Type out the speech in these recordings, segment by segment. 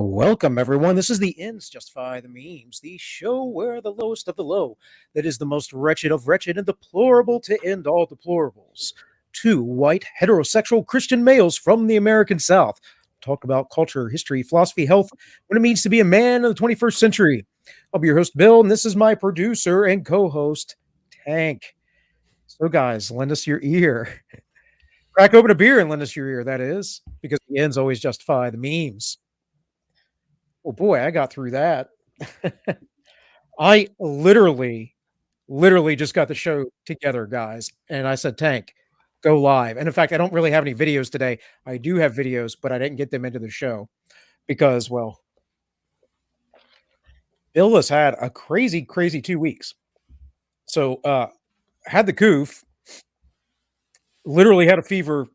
Welcome, everyone. This is the Ends Justify the Memes, the show where the lowest of the low, that is the most wretched of wretched and deplorable to end all deplorables. Two white, heterosexual Christian males from the American South talk about culture, history, philosophy, health, what it means to be a man in the 21st century. I'll be your host, Bill, and this is my producer and co host, Tank. So, guys, lend us your ear. Crack open a beer and lend us your ear, that is, because the ends always justify the memes. Oh boy, I got through that. I literally just got the show together, guys. And I said, Tank, go live. And in fact, I don't really have any videos today. I do have videos, but I didn't get them into the show because, well, Bill has had a crazy 2 weeks. So, had the coof, literally had a fever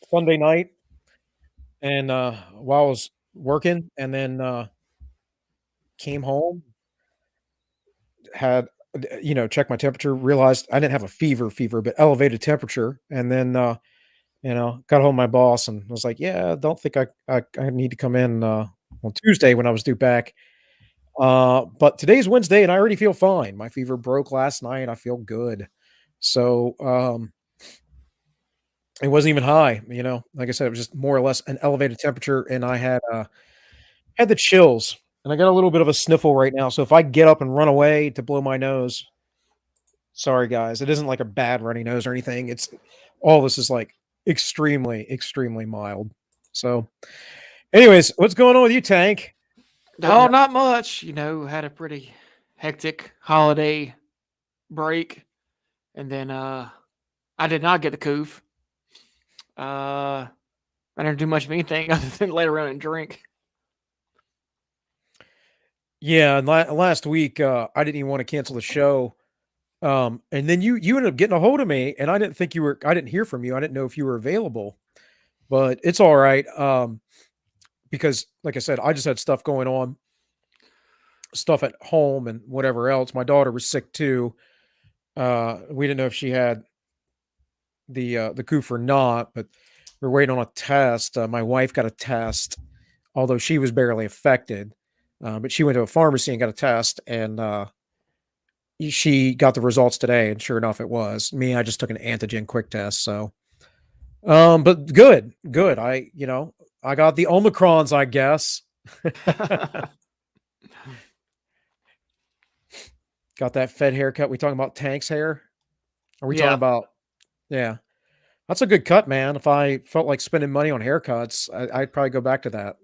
Sunday night. And while I was working, and then came home, had checked my temperature, realized I didn't have a fever, but elevated temperature, and then got home to my boss and was like, "Yeah, I don't think I need to come in on Tuesday when I was due back." But today's Wednesday, and I already feel fine. My fever broke last night. I feel good, so it wasn't even high. Like I said, it was just more or less an elevated temperature, and I had the chills. And I got a little bit of a sniffle right now. So if I get up and run away to blow my nose, sorry guys. It isn't like a bad runny nose or anything. It's all this is like extremely mild. So anyways, what's going on with you, Tank? Oh, not much. Had a pretty hectic holiday break. And then I did not get the coof. I didn't do much of anything other than lay around and drink. Yeah, and last week I didn't even want to cancel the show. And then you ended up getting a hold of me, and I didn't hear from you. I didn't know if you were available. But it's all right. Because like I said, I just had stuff going on, stuff at home and whatever else. My daughter was sick too. We didn't know if she had the coof or not, but we're waiting on a test. My wife got a test, although she was barely affected. But she went to a pharmacy and got a test, and she got the results today. And sure enough, it was me. I just took an antigen quick test. So, but good. I got the Omicrons, I guess. Got that Fed haircut. We talking about Tank's hair? Are we talking about? Yeah, that's a good cut, man. If I felt like spending money on haircuts, I'd probably go back to that.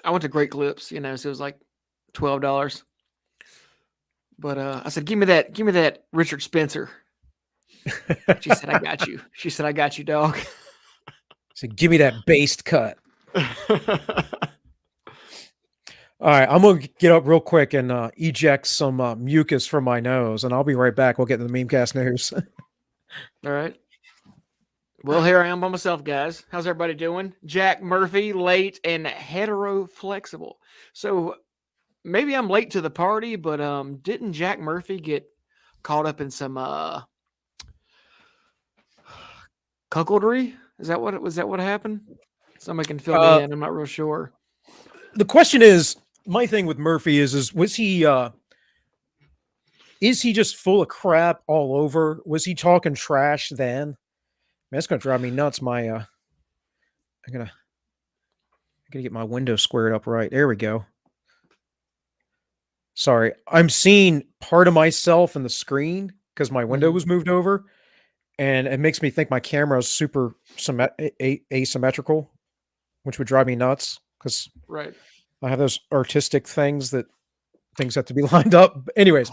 I went to Great Clips, so it was like $12. But I said, give me that Richard Spencer. She said, I got you. She said, I got you, dog. So give me that based cut. All right, I'm going to get up real quick and eject some mucus from my nose, and I'll be right back. We'll get to the Memecast news. All right. Well, here I am by myself, guys. How's everybody doing? Jack Murphy, late and hetero-flexible. So maybe I'm late to the party, but didn't Jack Murphy get caught up in some cuckoldry? Is that what happened? Somebody can fill me in. I'm not real sure. The question is, my thing with Murphy is was he just full of crap all over? Was he talking trash then? Man, that's gonna drive me nuts. I'm gonna get my window squared up right. There we go. Sorry, I'm seeing part of myself in the screen because my window was moved over, and it makes me think my camera is super asymmetrical, which would drive me nuts because I have those artistic things that things have to be lined up. Anyways,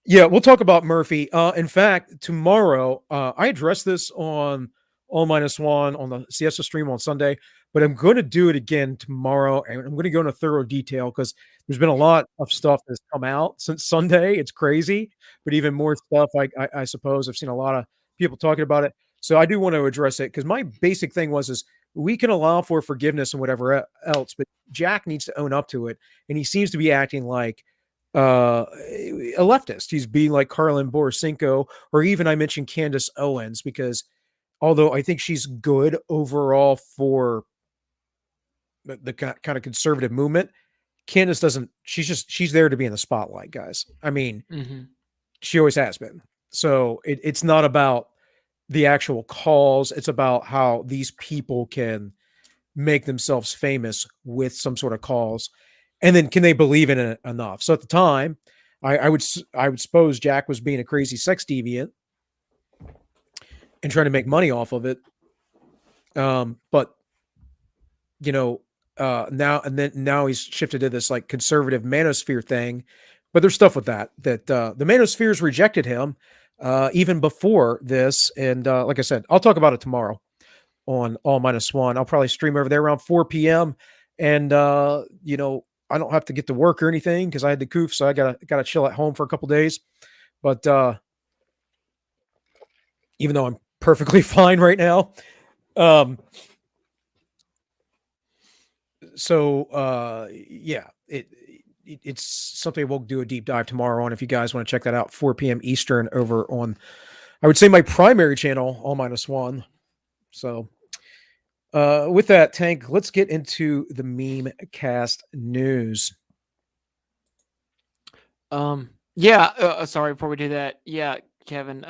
yeah, we'll talk about Murphy. In fact, tomorrow, I addressed this on All Minus One on the Siesta stream on Sunday, but I'm going to do it again tomorrow, and I'm going to go into thorough detail because there's been a lot of stuff that's come out since Sunday. It's crazy, but even more stuff, I suppose. I've seen a lot of people talking about it. So I do want to address it because my basic thing is we can allow for forgiveness and whatever else, but Jack needs to own up to it. And he seems to be acting like a leftist. He's being like Carlin Borisenko, or even I mentioned Candace Owens, because although I think she's good overall for the kind of conservative movement. Candace doesn't. She's there to be in the spotlight, guys. I mean, she always has been. So it's not about the actual cause. It's about how these people can make themselves famous with some sort of cause, and then can they believe in it enough? So at the time, I would suppose Jack was being a crazy sex deviant and trying to make money off of it. But you know, now he's shifted to this like conservative manosphere thing. But there's stuff with that the manospheres rejected him even before this. And like I said, I'll talk about it tomorrow on All Minus One. I'll probably stream over there around 4 p.m. And I don't have to get to work or anything because I had the coof, so I gotta chill at home for a couple days. But even though I'm perfectly fine right now, yeah, it's something we'll do a deep dive tomorrow on if you guys want to check that out. 4 p.m. Eastern over on, I would say, my primary channel, All Minus One. So with that, Tank, let's get into the meme cast news. Sorry, before we do that, Kevin,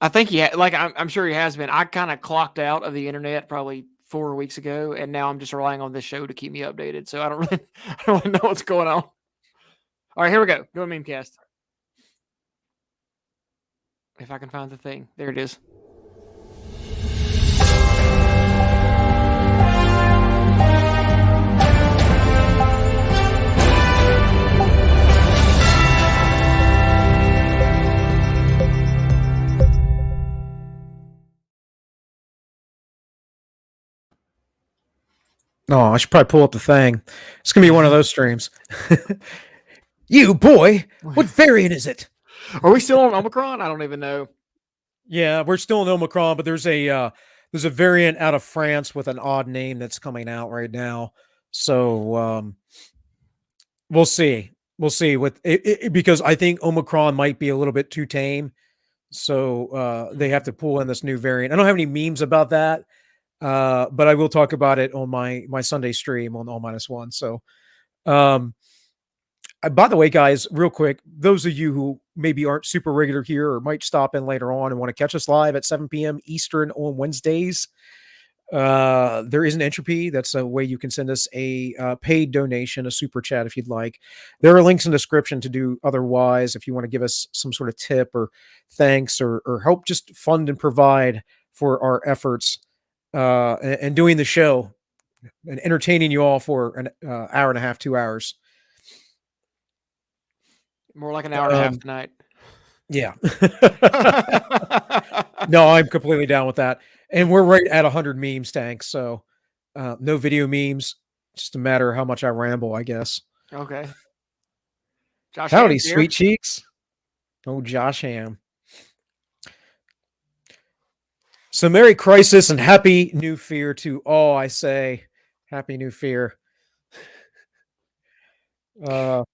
I think I'm sure he has been. I kind of clocked out of the internet probably 4 weeks ago, and now I'm just relying on this show to keep me updated. So I don't really know what's going on. All right, here we go. Go to meme cast. If I can find the thing, there it is. Oh, I should probably pull up the thing. It's gonna be one of those streams. You boy, what variant is it? Are we still on Omicron? I don't even know. Yeah, we're still in Omicron, but there's a variant out of France with an odd name that's coming out right now. So we'll see. We'll see with it, because I think Omicron might be a little bit too tame. So they have to pull in this new variant. I don't have any memes about that. But I will talk about it on my Sunday stream on All Minus One. So, by the way, guys, real quick, those of you who maybe aren't super regular here or might stop in later on and want to catch us live at 7 p.m. Eastern on Wednesdays, there is an entropy. That's a way you can send us a paid donation, a super chat if you'd like. There are links in the description to do otherwise if you want to give us some sort of tip or thanks or help just fund and provide for our efforts. And doing the show and entertaining you all for an hour and a half, 2 hours. More like an hour and a half tonight. Yeah. No, I'm completely down with that. And we're right at 100 memes, Tank. So no video memes. Just a matter of how much I ramble, I guess. Okay. Josh Howdy, sweet cheeks. Oh, Josh Ham. So Merry Crisis and Happy New Fear to all, I say. Happy New Fear. Man,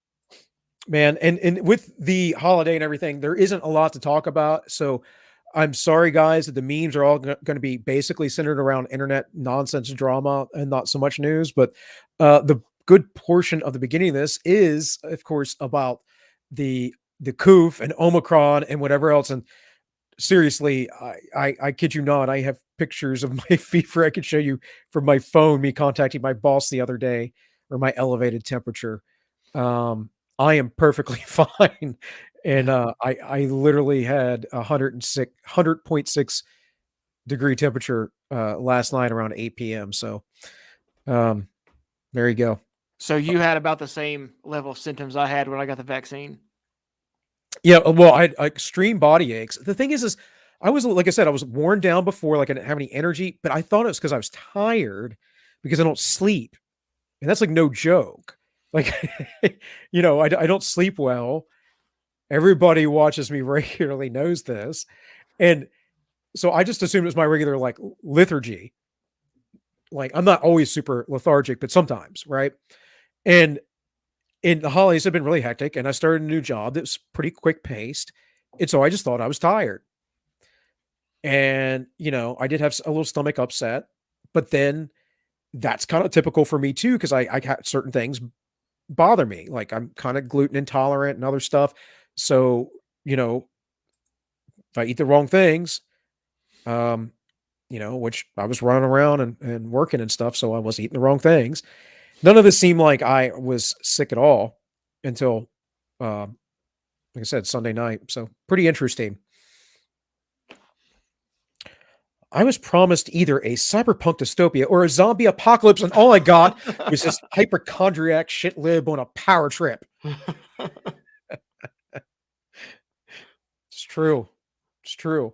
and with the holiday and everything, there isn't a lot to talk about. So I'm sorry, guys, that the memes are all going to be basically centered around internet nonsense drama and not so much news. But the good portion of the beginning of this is, of course, about the coof and Omicron and whatever else. And seriously, I kid you not, I have pictures of my fever I could show you from my phone, me contacting my boss the other day, or my elevated temperature. I am perfectly fine. And I literally had 100.6 degree temperature last night around 8 p.m. So there you go. So you had about the same level of symptoms I had when I got the vaccine. Yeah, well, I had extreme body aches. The thing is I was, like I said, I was worn down before, like I didn't have any energy, but I thought it was because I was tired because I don't sleep. And that's like no joke. Like, I don't sleep well. Everybody who watches me regularly knows this. And so I just assumed it was my regular, like, lethargy. Like, I'm not always super lethargic, but sometimes, right? And the holidays have been really hectic, and I started a new job that was pretty quick paced. And so I just thought I was tired. And, I did have a little stomach upset, but then that's kind of typical for me too, because I got certain things bother me. Like I'm kind of gluten intolerant and other stuff. So, if I eat the wrong things, um, which I was running around and working and stuff, so I was eating the wrong things. None of this seemed like I was sick at all until, like I said, Sunday night. So pretty interesting. I was promised either a cyberpunk dystopia or a zombie apocalypse, and all I got was this hypochondriac shit lib on a power trip. It's true. It's true.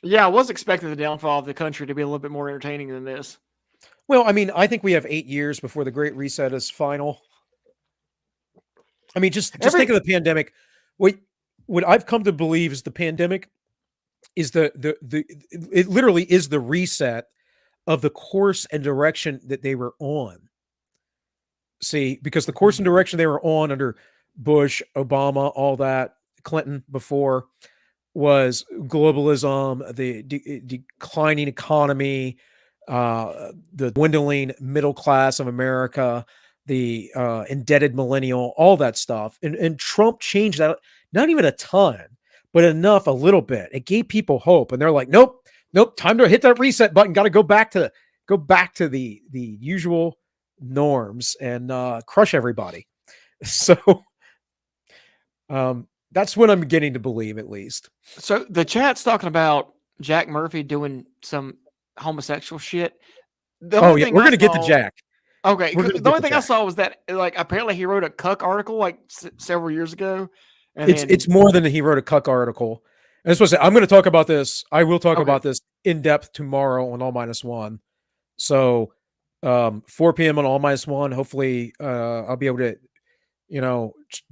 Yeah, I was expecting the downfall of the country to be a little bit more entertaining than this. Well, I mean, I think we have 8 years before the Great Reset is final. I mean, just think of the pandemic. What I've come to believe is the pandemic is it literally is the reset of the course and direction that they were on. See, because the course and direction they were on under Bush, Obama, all that, Clinton before, was globalism, the declining economy, the dwindling middle class of America, the indebted millennial, all that stuff. And Trump changed that, not even a ton, but enough, a little bit. It gave people hope. And they're like, nope, time to hit that reset button. Got to go back to the usual norms and crush everybody. So that's what I'm beginning to believe, at least. So the chat's talking about Jack Murphy doing some homosexual shit. We're going to get to Jack. Okay. The only thing I saw was that, like, apparently he wrote a cuck article like several years ago. And it's more than he wrote a cuck article. And that's what I say. I'm going to talk about this. I will talk about this in depth tomorrow on All Minus One. So 4 p.m. on All Minus One. Hopefully I'll be able to,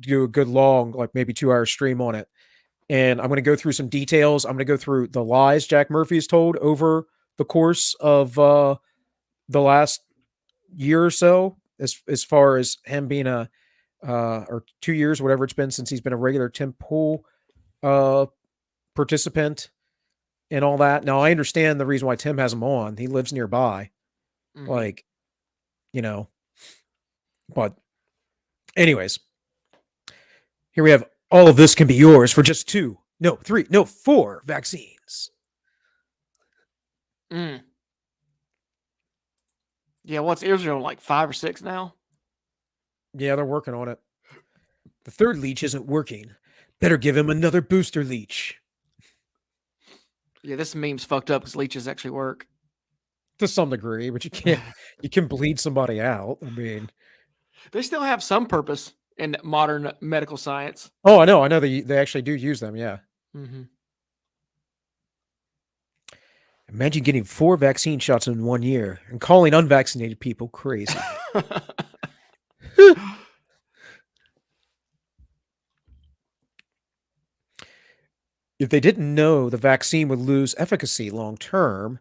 do a good long, like maybe 2-hour stream on it. And I'm going to go through some details. I'm going to go through the lies Jack Murphy has told over the course of the last year or so, as far as him being or 2 years, whatever it's been since he's been a regular Tim Pool participant and all that. Now, I understand the reason why Tim has him on. He lives nearby. Like, but anyways, here we have all of this can be yours for just 2, no 3, no 4 vaccines. Yeah, what's Israel, like 5 or 6 now? Yeah, they're working on it. The 3rd leech isn't working. Better give him another booster leech. Yeah, this meme's fucked up because leeches actually work. To some degree, but you can bleed somebody out. I mean, they still have some purpose in modern medical science. Oh, I know they actually do use them. Yeah. Mm-hmm. Imagine getting 4 vaccine shots in 1 year and calling unvaccinated people crazy. If they didn't know the vaccine would lose efficacy long term,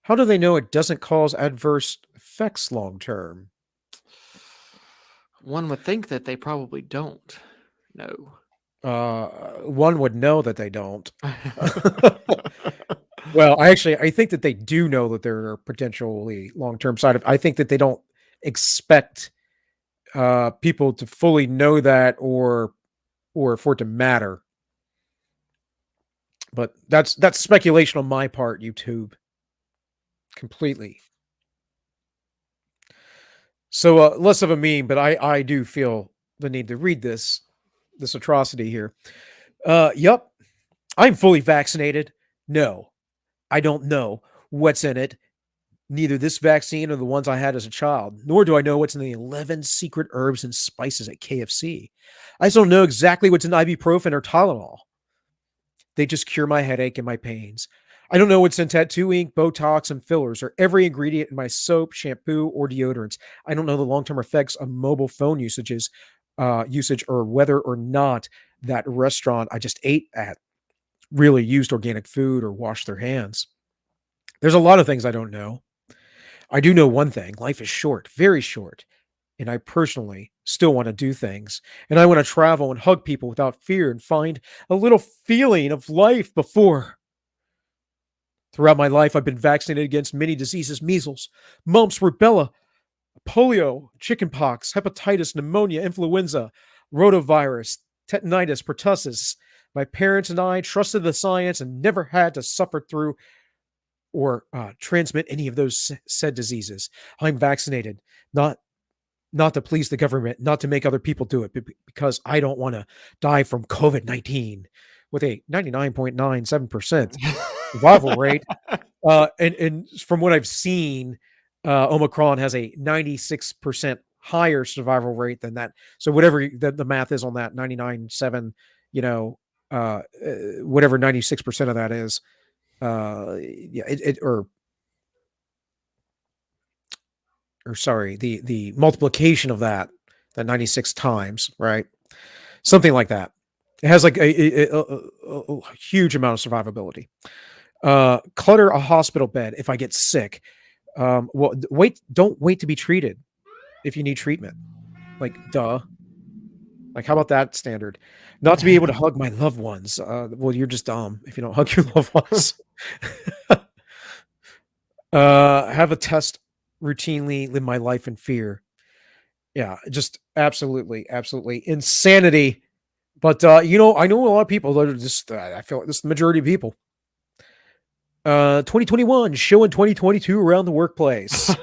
how do they know it doesn't cause adverse effects long term? One would think that they probably don't know. One would know that they don't. Well, I think that they do know that there are potentially long-term side effects. I think that they don't expect people to fully know that or for it to matter. But that's speculation on my part, YouTube. Completely. So less of a meme, but I do feel the need to read this atrocity here. Yep. I'm fully vaccinated. No, I don't know what's in it. Neither this vaccine or the ones I had as a child, nor do I know what's in the 11 secret herbs and spices at KFC. I just don't know exactly what's in ibuprofen or Tylenol. They just cure my headache and my pains. I don't know what's in tattoo ink, Botox, and fillers, or every ingredient in my soap, shampoo, or deodorants. I don't know the long-term effects of mobile phone usage, or whether or not that restaurant I just ate at really used organic food or washed their hands. There's a lot of things I don't know. I do know one thing. Life is short, very short. And I personally still want to do things. And I want to travel and hug people without fear and find a little feeling of life before Throughout my life, I've been vaccinated against many diseases: measles, mumps, rubella, polio, chickenpox, hepatitis, pneumonia, influenza, rotavirus, tetanitis, pertussis. My parents and I trusted the science and never had to suffer through or transmit any of those said diseases. I'm vaccinated, not to please the government, not to make other people do it, but because I don't want to die from COVID-19 with a 99.97% survival rate. And from what I've seen, Omicron has a 96% higher survival rate than that. So whatever the math is on that 99.7, whatever 96% of that is, or sorry, the multiplication of that 96 times, right? Something like that. It has like a huge amount of survivability. Clutter a hospital bed if I get sick. Don't wait to be treated if you need treatment. Like, duh. Like, how about that standard? Not to be able to hug my loved ones. Well, you're just dumb if you don't hug your loved ones. Have a test routinely, live my life in fear. Yeah, just absolutely insanity. But I know a lot of people that are just. I feel like this is the majority of people. 2021 showing 2022 around the workplace.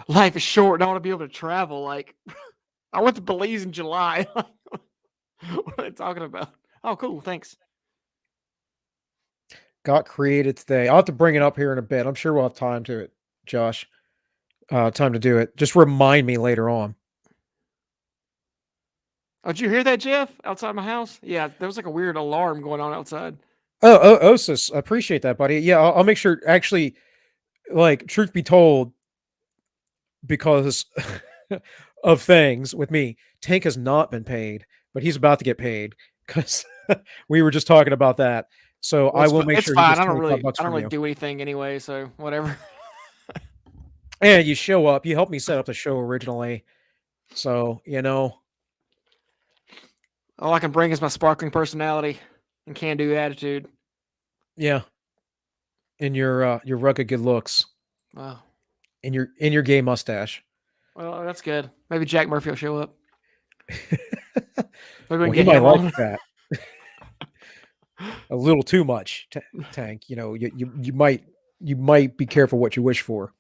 Life is short. I want to be able to travel. Like, I went to Belize in July. What are they talking about? Oh, cool. Thanks. Got created today. I'll have to bring it up here in a bit. I'm sure we'll have time to it, Josh. Time to do it. Just remind me later on. Oh, did you hear that, Jeff? Outside my house? Yeah, there was like a weird alarm going on outside. Oh, Osis, I appreciate that, buddy. Yeah, I'll make sure. Actually, like, truth be told, because of things with me, Tank has not been paid, but he's about to get paid because we were just talking about that. So Well, I will make it's sure he fine. gets I don't 25 bucks I don't from really you. do anything anyway, so whatever. And you show up. You helped me set up the show originally. So, All I can bring is my sparkling personality and can-do attitude. yeah. And your rugged good looks. Wow. And your gay mustache. Well, that's good. Maybe Jack Murphy will show up. Maybe we Well, can he get might him like on. that. A little too much, Tank. You might be careful what you wish for.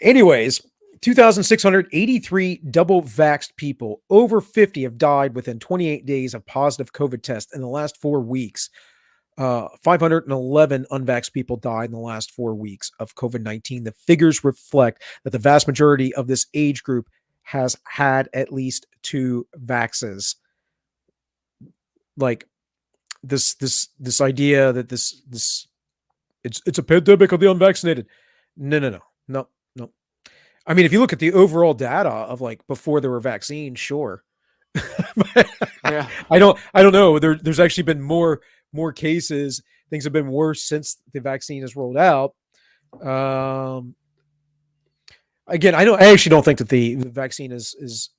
Anyways, 2,683 double vaxxed people over 50 have died within 28 days of positive COVID test in the last 4 weeks. 511 unvaxxed people died in the last 4 weeks of COVID-19. The figures reflect that the vast majority of this age group has had at least 2 vaxes. Like, this idea that this it's a pandemic of the unvaccinated. No. I mean, if you look at the overall data of, like, before there were vaccines, sure. Yeah. I don't know. There's actually been more cases. Things have been worse since the vaccine is rolled out. Again, I actually don't think that the vaccine is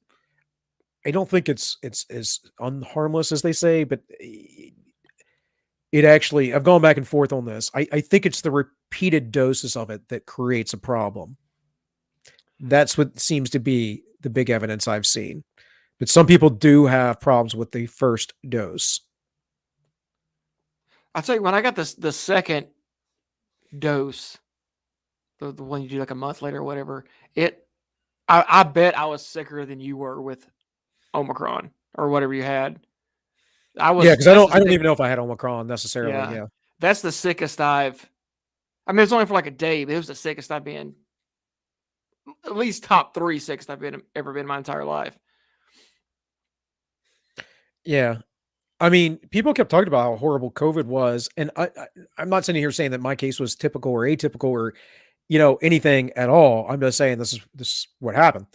I don't think it's as unharmless as they say, but it actually, I've gone back and forth on this. I think it's the repeated doses of it that creates a problem. That's what seems to be the big evidence I've seen. But some people do have problems with the first dose. I'll tell you, when I got the second dose, the one you do like a month later or whatever, I bet I was sicker than you were with Omicron or whatever you had. Because I don't even know if I had Omicron necessarily. Yeah. That's the sickest I mean, it was only for like a day, but it was the sickest I've been. At least top 3 sickest I've ever been in my entire life. Yeah. I mean, people kept talking about how horrible COVID was, and I'm not sitting here saying that my case was typical or atypical or anything at all. I'm just saying this is what happened.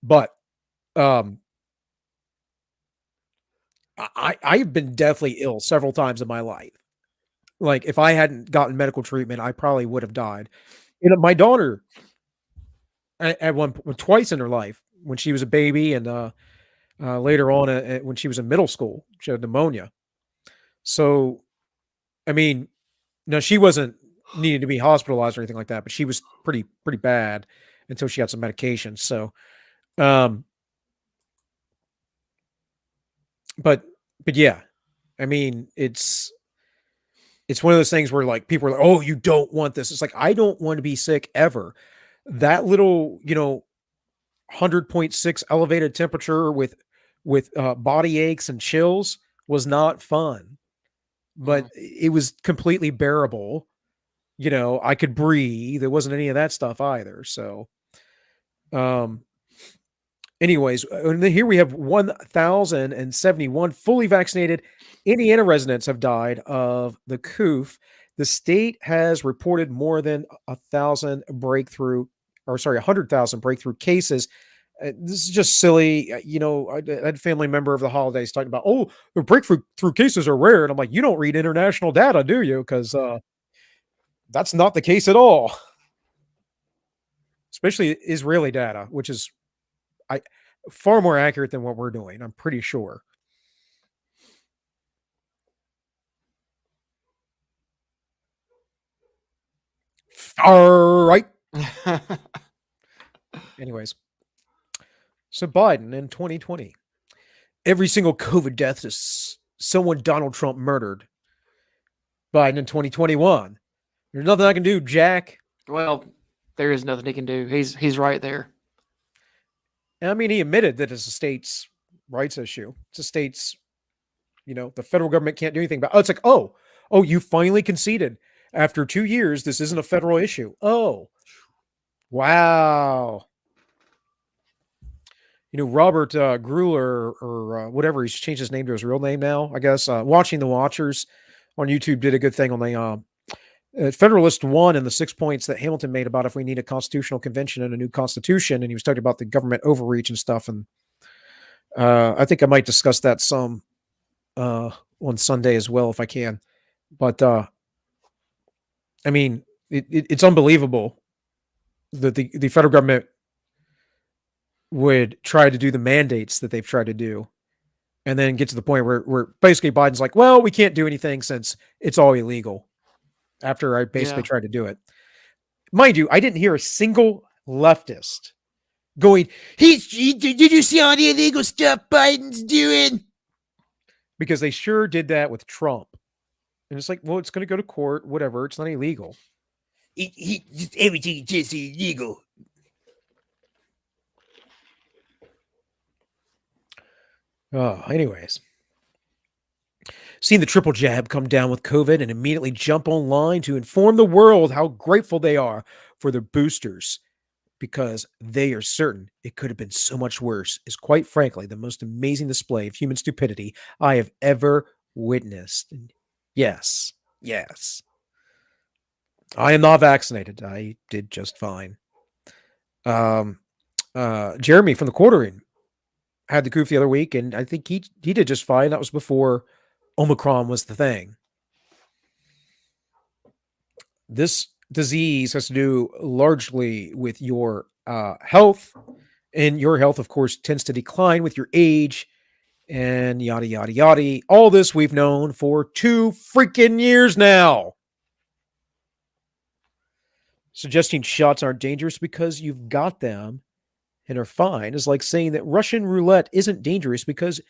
But I've been deathly ill several times in my life. Like, if I hadn't gotten medical treatment, I probably would have died. My daughter at twice in her life, when she was a baby and later on when she was in middle school, she had pneumonia. So, I mean, no, she wasn't needing to be hospitalized or anything like that, but she was pretty bad until she got some medication. So, um, but yeah, I mean, it's one of those things where like people are like, oh, you don't want this. It's like, I don't want to be sick ever. That little, 100.6 elevated temperature with body aches and chills was not fun, but it was completely bearable. I could breathe. There wasn't any of that stuff either. So, um, anyways, and then here we have 1,071 fully vaccinated Indiana residents have died of the COOF. The state has reported more than 100,000 breakthrough cases. This is just silly. I had a family member of the holidays talking about, oh, the breakthrough cases are rare. And I'm like, you don't read international data, do you? Because that's not the case at all. Especially Israeli data, which is far more accurate than what we're doing, I'm pretty sure. All right. Anyways, so Biden in 2020, every single COVID death is someone Donald Trump murdered. Biden in 2021, there's nothing I can do, Jack. Well, there is nothing he can do. He's right there. I mean, he admitted that it's a state's rights issue. It's a state's, the federal government can't do anything about it. Oh, it's like, oh, you finally conceded. After 2 years, this isn't a federal issue. Oh, wow. Robert Gruler or whatever, he's changed his name to his real name now, I guess. Watching the Watchers on YouTube did a good thing on the Federalist 1 and the 6 points that Hamilton made about if we need a constitutional convention and a new constitution. And he was talking about the government overreach and stuff. And I think I might discuss that some on Sunday as well, if I can. But I mean, it's unbelievable that the federal government would try to do the mandates that they've tried to do and then get to the point where basically Biden's like, well, we can't do anything since it's all illegal after I basically tried to do it. Mind you, I didn't hear a single leftist going, did you see all the illegal stuff Biden's doing? Because they sure did that with Trump. And it's like, well, it's going to go to court, whatever. It's not illegal. Everything is just illegal. Anyways. Seen the triple jab come down with COVID and immediately jump online to inform the world how grateful they are for their boosters because they are certain it could have been so much worse is quite frankly the most amazing display of human stupidity I have ever witnessed. And yes. I am not vaccinated. I did just fine. Jeremy from the Quartering had the goof the other week, and I think he did just fine. That was before Omicron was the thing. This disease has to do largely with your health, and your health, of course, tends to decline with your age, and yada, yada, yada. All this we've known for 2 freaking years now. Suggesting shots aren't dangerous because you've got them and are fine is like saying that Russian roulette isn't dangerous because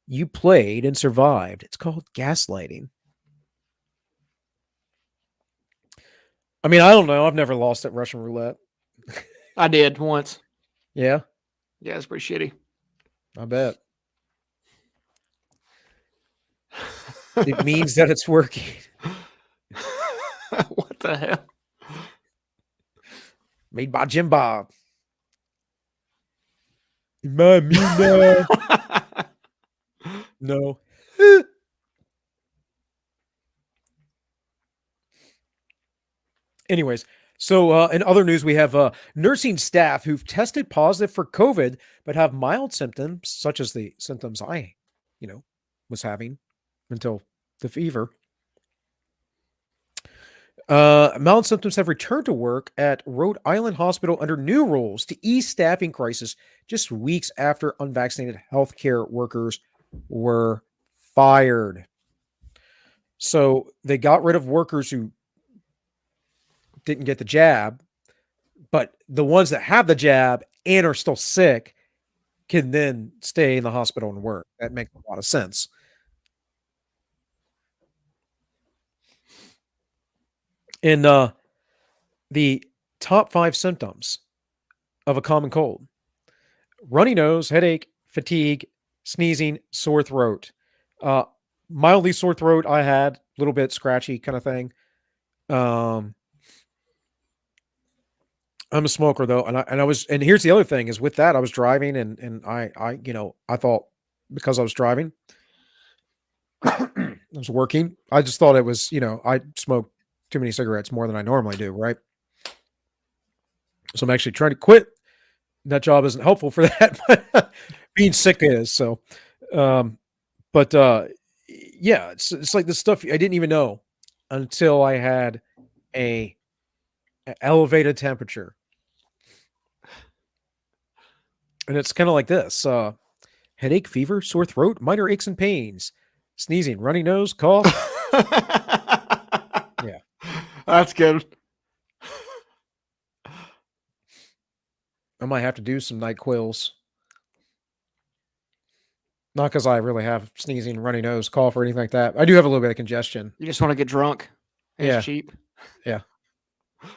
you played and survived. It's called gaslighting. I mean, I don't know. I've never lost at Russian roulette. I did once. Yeah? Yeah, it's pretty shitty. I bet. It means that it's working. What the hell? Made by Jim Bob. No. No. Anyways, so in other news, we have nursing staff who've tested positive for COVID, but have mild symptoms, such as the symptoms I, was having until the fever. Mild symptoms have returned to work at Rhode Island Hospital under new rules to ease staffing crisis just weeks after unvaccinated healthcare workers were fired. So they got rid of workers who didn't get the jab, but the ones that have the jab and are still sick can then stay in the hospital and work. That makes a lot of sense. And the top 5 symptoms of a common cold: runny nose, headache, fatigue, sneezing, sore throat. Uh, Mildly sore throat I had, a little bit scratchy kind of thing. I'm a smoker though, and here's the other thing is with that I was driving and I thought because I was driving, I was working. I just thought it was, I smoked too many cigarettes more than I normally do, right? So I'm actually trying to quit. That job isn't helpful for that, but being sick is. So, um, but yeah, it's like the stuff I didn't even know until I had a elevated temperature, and it's kind of like this: headache, fever, sore throat, minor aches and pains, sneezing, runny nose, cough. Yeah. That's good. I might have to do some NyQuils. Not because I really have sneezing, runny nose, cough, or anything like that. I do have a little bit of congestion. You just want to get drunk. And Yeah. It's cheap. Yeah.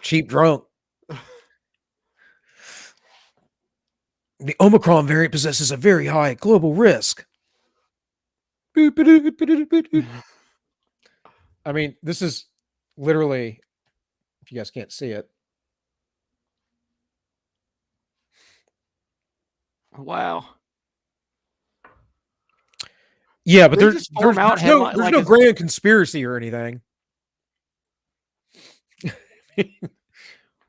Cheap drunk. The Omicron variant possesses a very high global risk. I mean, this is literally, if you guys can't see it. Wow. Yeah, but They there's just form out no headline- there's like no it's- grand conspiracy or anything.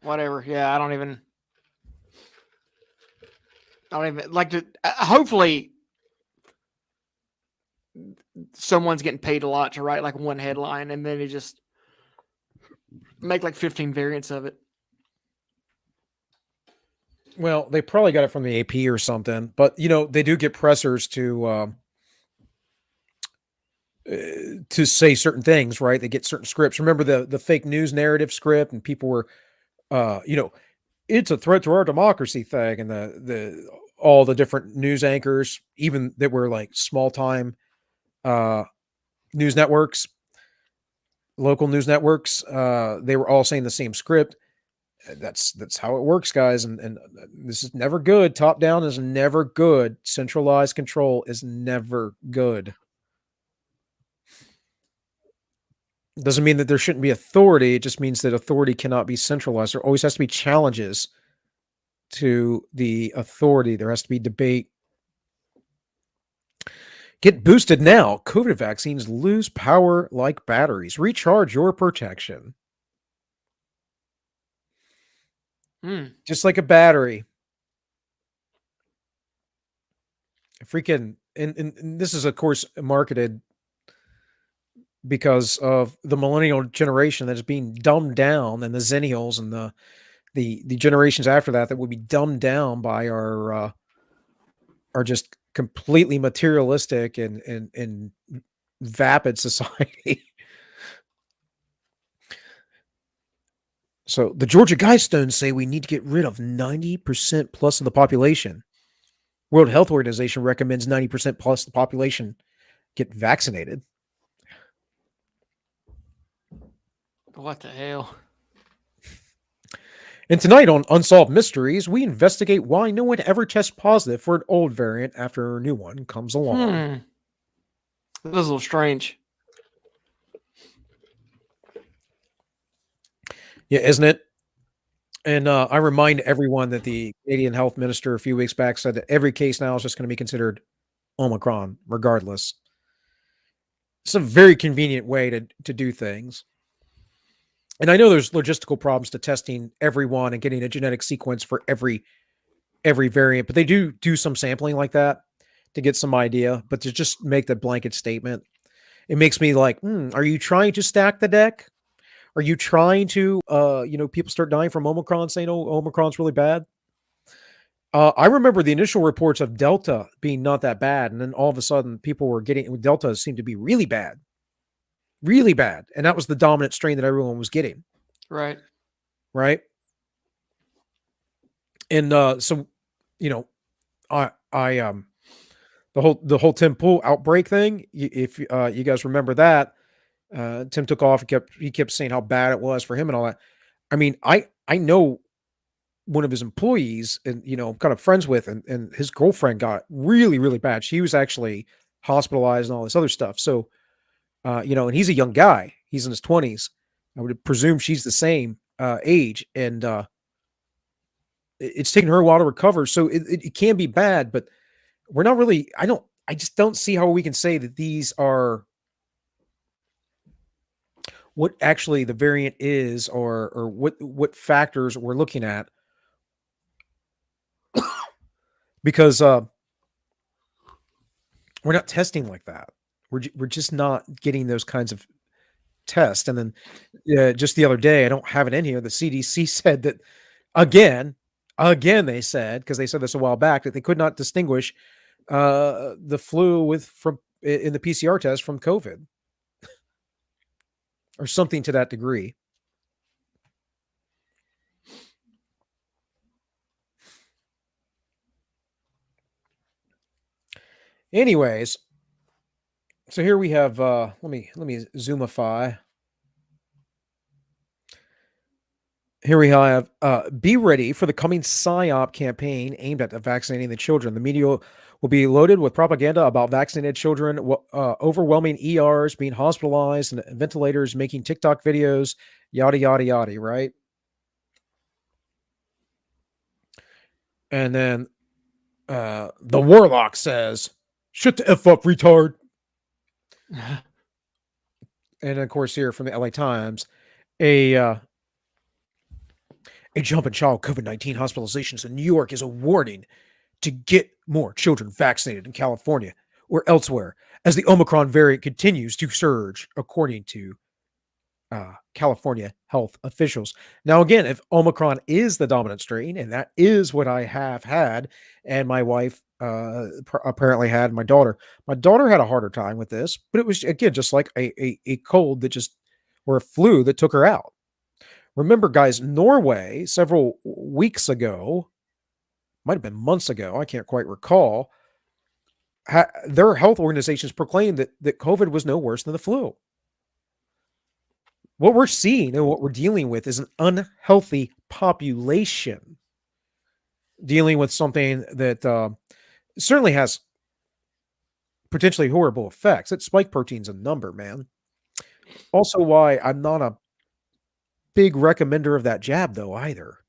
Whatever. Yeah, I don't even like to. Hopefully, someone's getting paid a lot to write like one headline, and then they just make like 15 variants of it. Well, they probably got it from the AP or something, but they do get pressers to say certain things, right? They get certain scripts. Remember the fake news narrative script, and people were, it's a threat to our democracy thing, and the all the different news anchors, even that were like small time news networks, local news networks, they were all saying the same script. That's how it works, guys, and this is never good. Top down is never good. Centralized control is never good. Doesn't mean that there shouldn't be authority. It just means that authority cannot be centralized. There always has to be challenges to the authority. There has to be debate. Get boosted now. COVID vaccines lose power like batteries. Recharge your protection. Just like a battery. Freaking, and this is, of course, marketed because of the millennial generation that is being dumbed down, and the zennials and the generations after that that will be dumbed down by our just completely materialistic and vapid society. So the Georgia Guidestones say we need to get rid of 90% plus of the population. World Health Organization recommends 90% plus the population get vaccinated. What the hell? And tonight on Unsolved Mysteries, we investigate why no one ever tests positive for an old variant after a new one comes along. That was a little strange. Yeah, isn't it? And I remind everyone that the Canadian health minister a few weeks back said that every case now is just going to be considered Omicron, regardless. It's a very convenient way to do things. And I know there's logistical problems to testing everyone and getting a genetic sequence for every variant, but they do some sampling like that to get some idea. But to just make the blanket statement, it makes me like, are you trying to stack the deck? Are you trying to, people start dying from Omicron, saying, oh, Omicron's really bad? I remember the initial reports of Delta being not that bad, and then all of a sudden people were getting, Delta seemed to be really bad. really bad, and that was the dominant strain that everyone was getting, Right. right? And so, you know, I the whole Tim Pool outbreak thing. If you guys remember that, Tim took off. He kept saying how bad it was for him and all that. I mean, I know one of his employees, and kind of friends with, and his girlfriend got really really bad. She was actually hospitalized and all this other stuff. So, and he's a young guy. He's in his 20s. I would presume she's the same age, and it's taken her a while to recover. So it can be bad, but we're not really. I just don't see how we can say that these are what actually the variant is, or what factors we're looking at, because we're not testing like that. We're just not getting those kinds of tests. And then just the other day, I don't have it in here. The CDC said that again, they said, because they said this a while back, that they could not distinguish the flu from in the PCR test from COVID, or something to that degree. Anyways, so here we have let me zoomify. Here we have be ready for the coming PSYOP campaign aimed at vaccinating the children. The media will be loaded with propaganda about vaccinated children, overwhelming ERs, being hospitalized, and ventilators, making TikTok videos, yada, yada, yada, right? And then the Warlock says, shut the F up, retard. And of course, here from the LA Times, a jump in child COVID-19 hospitalizations in New York is a warning to get more children vaccinated in California or elsewhere as the Omicron variant continues to surge, according to California health officials. Now, again, if Omicron is the dominant strain, and that is what I have had, and my wife apparently had, my daughter had a harder time with this, but it was, again, just like a cold that just, or a flu that took her out. Remember, guys, Norway several weeks ago, might have been months ago, I can't quite recall, their health organizations proclaimed that COVID was no worse than the flu. What we're seeing and what we're dealing with is an unhealthy population dealing with something that certainly has potentially horrible effects. That spike protein's a number, man. Also, why I'm not a big recommender of that jab, though, either.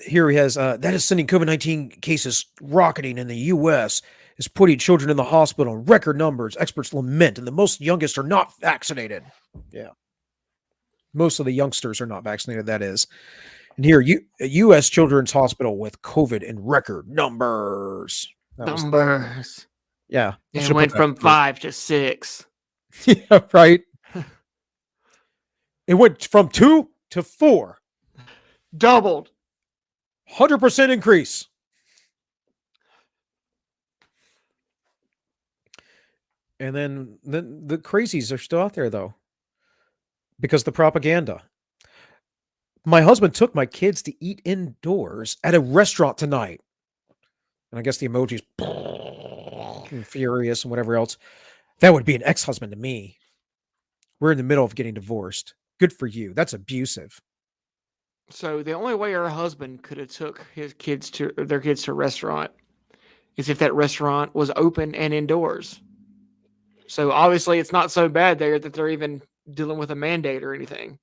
Here he has, that is sending COVID-19 cases rocketing in the U.S., is putting children in the hospital in record numbers. Experts lament, and the most youngest are not vaccinated. Yeah. Most of the youngsters are not vaccinated, that is. And here, U.S. Children's Hospital with COVID in record numbers. Numbers. Yeah. It went from 5 to 6. Yeah, right. It went from 2 to 4. Doubled. 100% increase. And then the crazies are still out there, though, because the propaganda. My husband took my kids to eat indoors at a restaurant tonight. And I guess the emojis, furious and whatever else. That would be an ex-husband to me. We're in the middle of getting divorced. Good for you. That's abusive. So the only way her husband could have took their kids to a restaurant is if that restaurant was open and indoors. So obviously it's not so bad there that they're even dealing with a mandate or anything.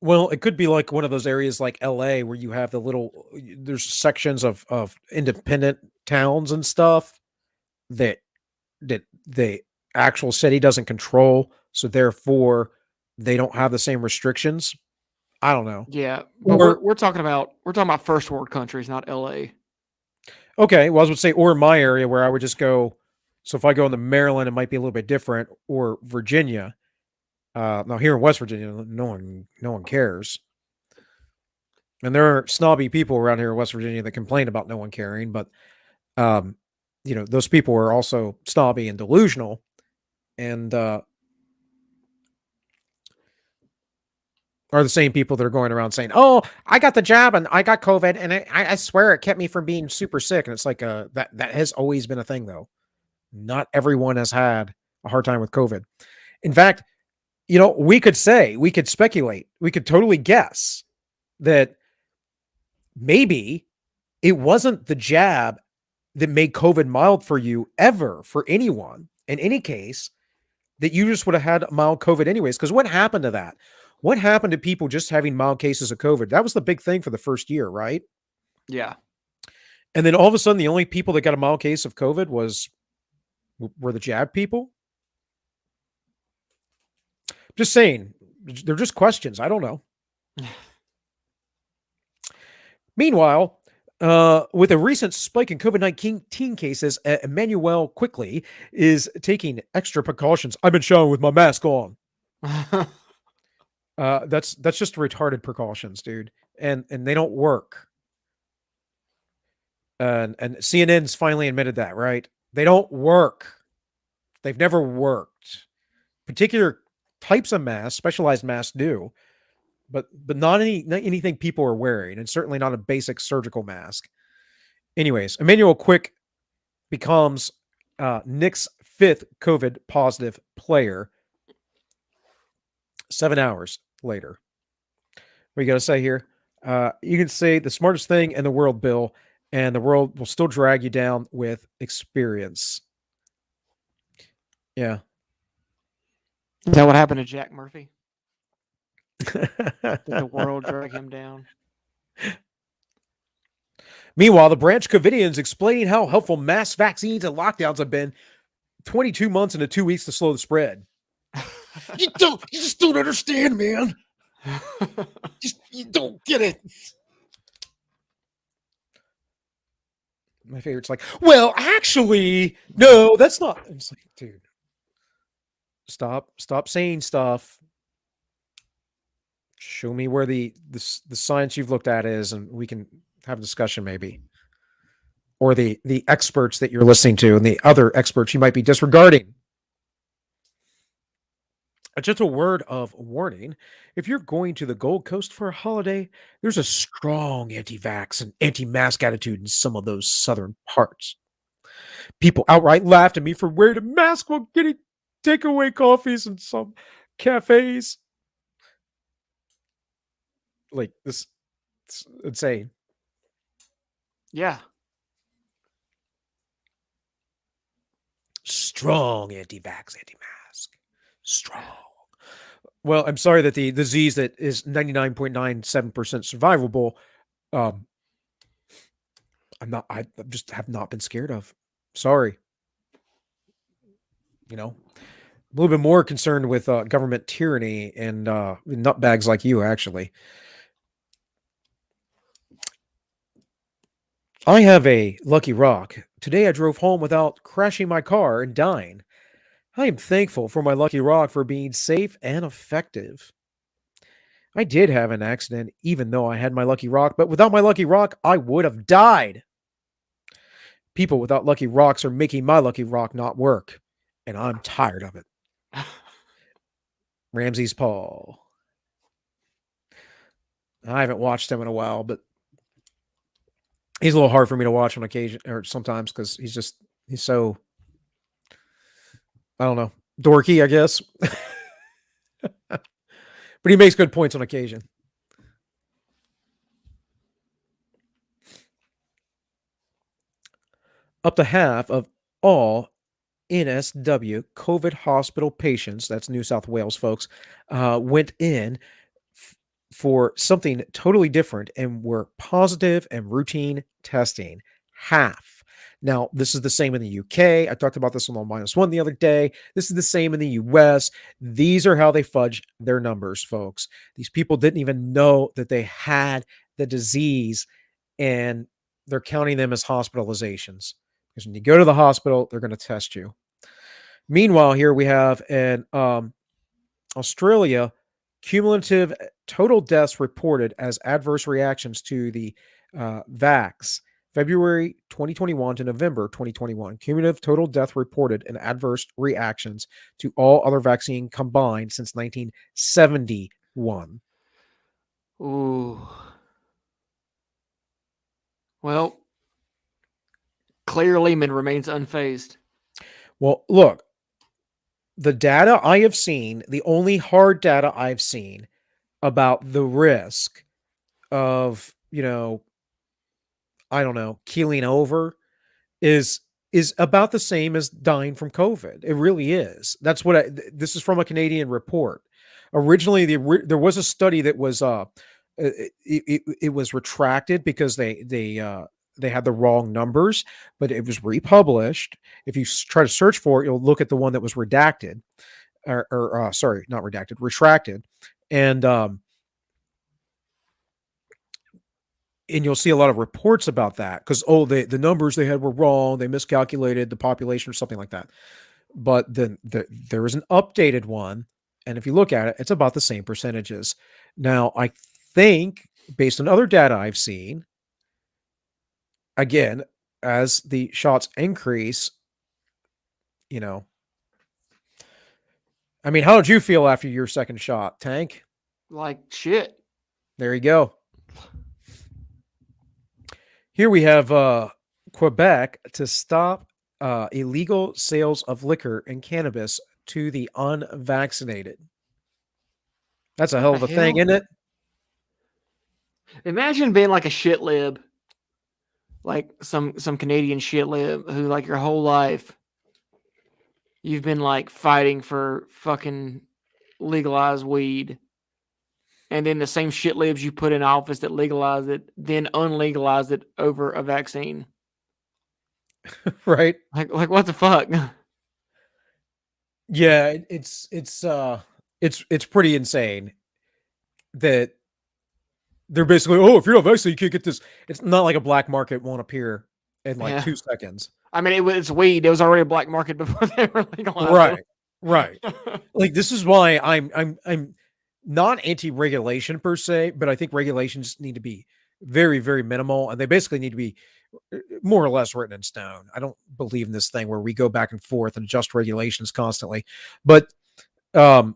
Well, it could be like one of those areas like LA where you have there's sections of independent towns and stuff that the actual city doesn't control. So therefore they don't have the same restrictions. I don't know. Yeah, but we're talking about first world countries, not LA. Okay, well, I was going to say, or in my area where I would just go. So if I go into Maryland, it might be a little bit different, or Virginia. Now here in West Virginia, no one cares, and there are snobby people around here in West Virginia that complain about no one caring. But those people are also snobby and delusional, and are the same people that are going around saying, "Oh, I got the jab and I got COVID, and I swear it kept me from being super sick." And it's like that has always been a thing, though. Not everyone has had a hard time with COVID. In fact, we could speculate, we could totally guess that maybe it wasn't the jab that made COVID mild for you ever, for anyone, in any case, that you just would have had mild COVID anyways. Because what happened to that? What happened to people just having mild cases of COVID? That was the big thing for the first year, right? Yeah. And then all of a sudden, the only people that got a mild case of COVID were the jab people. Just saying, they're just questions. I don't know. Meanwhile, with a recent spike in COVID-19 cases, Emmanuel quickly is taking extra precautions. I've been showering with my mask on. That's just retarded precautions, dude, and they don't work. And CNN's finally admitted that, right? They don't work. They've never worked. Particular types of masks, specialized masks do, but not anything people are wearing, and certainly not a basic surgical mask. Anyways, Emmanuel Quick becomes Knicks' 5th COVID positive player 7 hours later. What you got to say here? You can say the smartest thing in the world, Bill, and the world will still drag you down with experience. Yeah. Is that what happened to Jack Murphy? Did the world drag him down? Meanwhile, the Branch Covidians explaining how helpful mass vaccines and lockdowns have been 22 months into 2 weeks to slow the spread. You just don't understand, man. You don't get it. My favorite's like, well, actually, no, that's not. It's like, dude, stop saying stuff. Show me where the science you've looked at is, and we can have a discussion maybe. Or the experts that you're listening to and the other experts you might be disregarding. A gentle word of warning. If you're going to the Gold Coast for a holiday, there's a strong anti-vax and anti-mask attitude in some of those southern parts. People outright laughed at me for wearing a mask while getting takeaway coffees in some cafes. Like, this, it's insane. Yeah. Strong anti-vax, anti-mask. Strong. Well, I'm sorry that the disease that is 99.97% survivable, I just have not been scared of. Sorry. A little bit more concerned with government tyranny and nutbags like you, actually. I have a lucky rock. Today I drove home without crashing my car and dying. I am thankful for my lucky rock for being safe and effective. I did have an accident, even though I had my lucky rock, but without my lucky rock, I would have died. People without lucky rocks are making my lucky rock not work, and I'm tired of it. Ramses Paul. I haven't watched him in a while, but he's a little hard for me to watch on occasion, or sometimes, because he's so, I don't know, dorky, I guess. But he makes good points on occasion. Up to half of all NSW COVID hospital patients, that's New South Wales, folks, went in for something totally different and were positive and routine testing. Half. Now, this is the same in the UK. I talked about this on -1 the other day. This is the same in the US. These are how they fudge their numbers, folks. These people didn't even know that they had the disease, and they're counting them as hospitalizations. Because when you go to the hospital, they're going to test you. Meanwhile, here we have in Australia, cumulative total deaths reported as adverse reactions to the vax February 2021 to November 2021, cumulative total death reported and adverse reactions to all other vaccine combined since 1971. Ooh. Well, Claire Lehman remains unfazed. Well, look, the data I have seen, the only hard data I've seen about the risk of, I don't know, keeling over is about the same as dying from COVID. It really is. That's what this is from a Canadian report. Originally, there was a study that was it was retracted because they had the wrong numbers, but it was republished. If you try to search for it, you'll look at the one that was redacted, or sorry, not redacted, retracted, and you'll see a lot of reports about that because the numbers they had were wrong, they miscalculated the population or something like that. But then there is an updated one, and if you look at it, it's about the same percentages. Now, I think based on other data I've seen, again, as the shots increase, I mean, how did you feel after your second shot, Tank? Like shit. There you go. Here we have Quebec to stop illegal sales of liquor and cannabis to the unvaccinated. That's a hell of a thing, isn't it? Imagine being like a shit lib, like some Canadian shit lib who, like, your whole life you've been like fighting for fucking legalized weed, and then the same shit libs you put in office that legalized it then unlegalized it over a vaccine. Right? Like what the fuck? Yeah, it's pretty insane that they're basically, oh, if you're not vaccinated, you can't get this. It's not like a black market won't appear in like 2 seconds. I mean, it's weed. There was already a black market before they were legalized. Right. Like, this is why I'm not anti-regulation per se, but I think regulations need to be very, very minimal, and they basically need to be more or less written in stone. I don't believe in this thing where we go back and forth and adjust regulations constantly. But the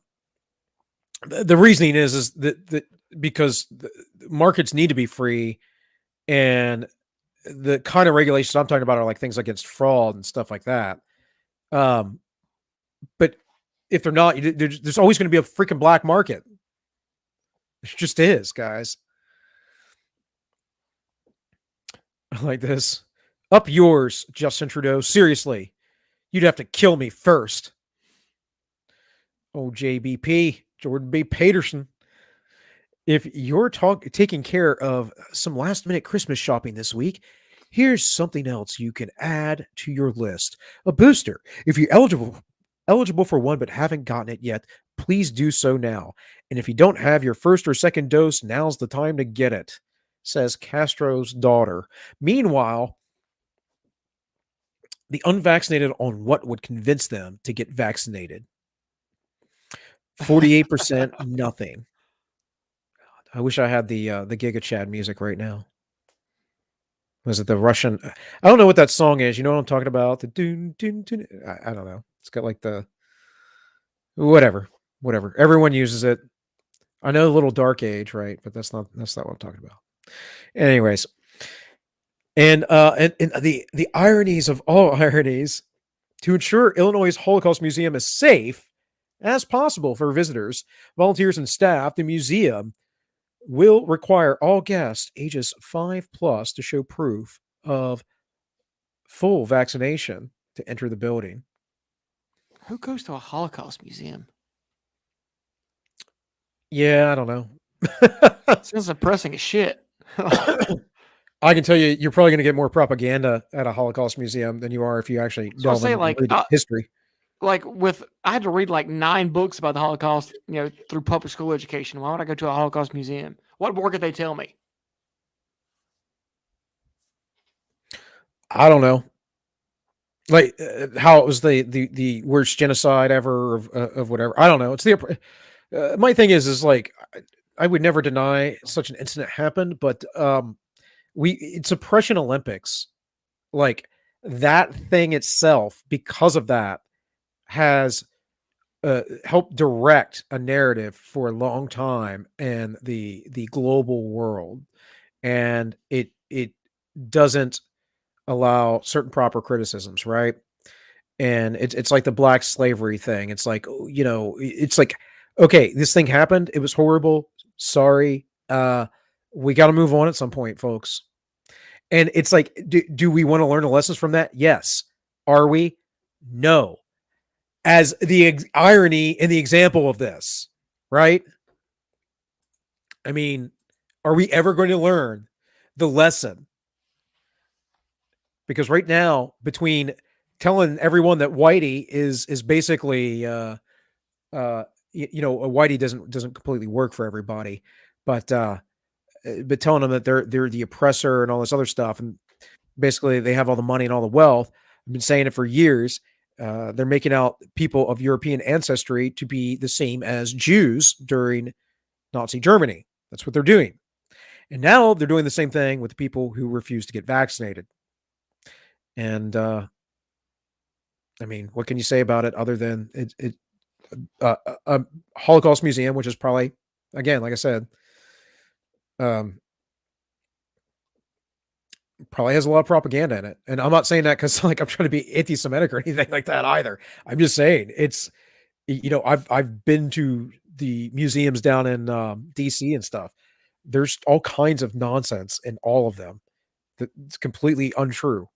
reasoning is that because the markets need to be free, and the kind of regulations I'm talking about are like things against fraud and stuff like that. But if they're not, there's always going to be a freaking black market. It just is, guys. Like this. Up yours, Justin Trudeau. Seriously, you'd have to kill me first. Oh, JBP, Jordan B. Peterson. If you're taking care of some last-minute Christmas shopping this week, here's something else you can add to your list. A booster. If you're eligible for one but haven't gotten it yet, please do so now. And if you don't have your first or second dose, now's the time to get it, says Castro's daughter. Meanwhile, the unvaccinated on what would convince them to get vaccinated. 48% nothing. I wish I had the Giga Chad music right now. Was it the Russian? I don't know what that song is. You know what I'm talking about? The dun, dun, dun. I don't know. It's got like the whatever. Everyone uses it. I know Little Dark Age, right? But that's not what I'm talking about. Anyways, and the ironies of all ironies, to ensure Illinois' Holocaust Museum is safe as possible for visitors, volunteers, and staff, the museum will require all guests ages 5+ to show proof of full vaccination to enter the building. Who goes to a Holocaust museum? Yeah, I don't know. Sounds depressing as shit. I can tell you, you're probably going to get more propaganda at a Holocaust museum than you are if you actually delve into history. I had to read like 9 books about the Holocaust, through public school education. Why would I go to a Holocaust museum? What more could they tell me? I don't know. Like how it was the worst genocide ever of whatever. I don't know. It's my thing is like I would never deny such an incident happened, but it's oppression Olympics. Like that thing itself, because of that, has helped direct a narrative for a long time in the global world, and it doesn't allow certain proper criticisms, right? And it's like the black slavery thing. It's like, it's like, okay, this thing happened. It was horrible. Sorry. We got to move on at some point, folks. And it's like, do we want to learn the lessons from that? Yes. Are we? No. As the irony in the example of this, right? I mean, are we ever going to learn the lesson? Because right now, between telling everyone that Whitey is basically a Whitey doesn't completely work for everybody, but telling them that they're the oppressor and all this other stuff, and basically they have all the money and all the wealth. I've been saying it for years. They're making out people of European ancestry to be the same as Jews during Nazi Germany. That's what they're doing. And now they're doing the same thing with the people who refuse to get vaccinated. And I mean, what can you say about it other than a Holocaust museum, which is probably, again, like I said, probably has a lot of propaganda in it. And I'm not saying that because like I'm trying to be anti-Semitic or anything like that either. I'm just saying it's, I've been to the museums down in DC and stuff. There's all kinds of nonsense in all of them that's completely untrue.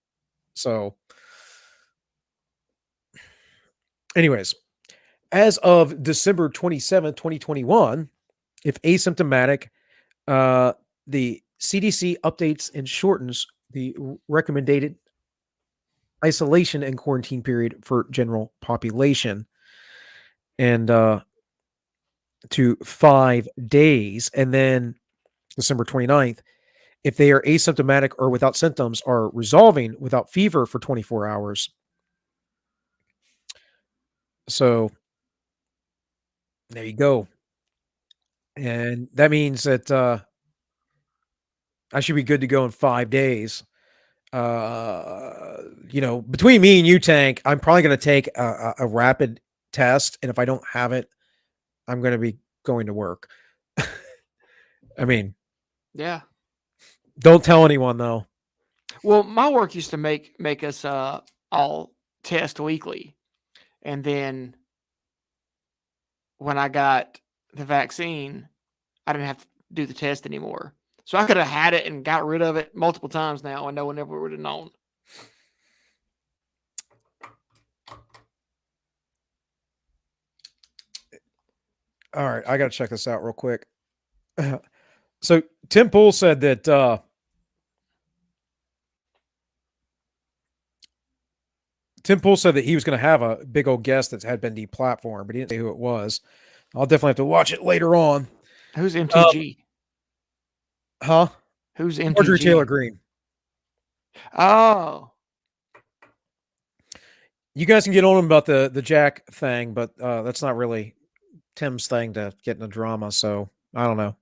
So, anyways, as of December 27th, 2021, if asymptomatic, the CDC updates and shortens the recommended isolation and quarantine period for general population, and to 5 days. And then December 29th, if they are asymptomatic or without symptoms, are resolving without fever for 24 hours. So there you go. And that means that I should be good to go in 5 days. Between me and you, Tank, I'm probably going to take a rapid test. And if I don't have it, I'm going to be going to work. I mean, Yeah. don't tell anyone though. Well, my work used to make us all test weekly, and then when I got the vaccine, I didn't have to do the test anymore. So I could have had it and got rid of it multiple times now, and no one ever would have known. All right, I got to check this out real quick. So Tim Pool said that he was going to have a big old guest that had been deplatformed, but he didn't say who it was. I'll definitely have to watch it later on. Who's MTG? Huh? Who's MTG? Marjorie Taylor Greene. Oh. You guys can get on him about the Jack thing, but that's not really Tim's thing to get in a drama, so I don't know.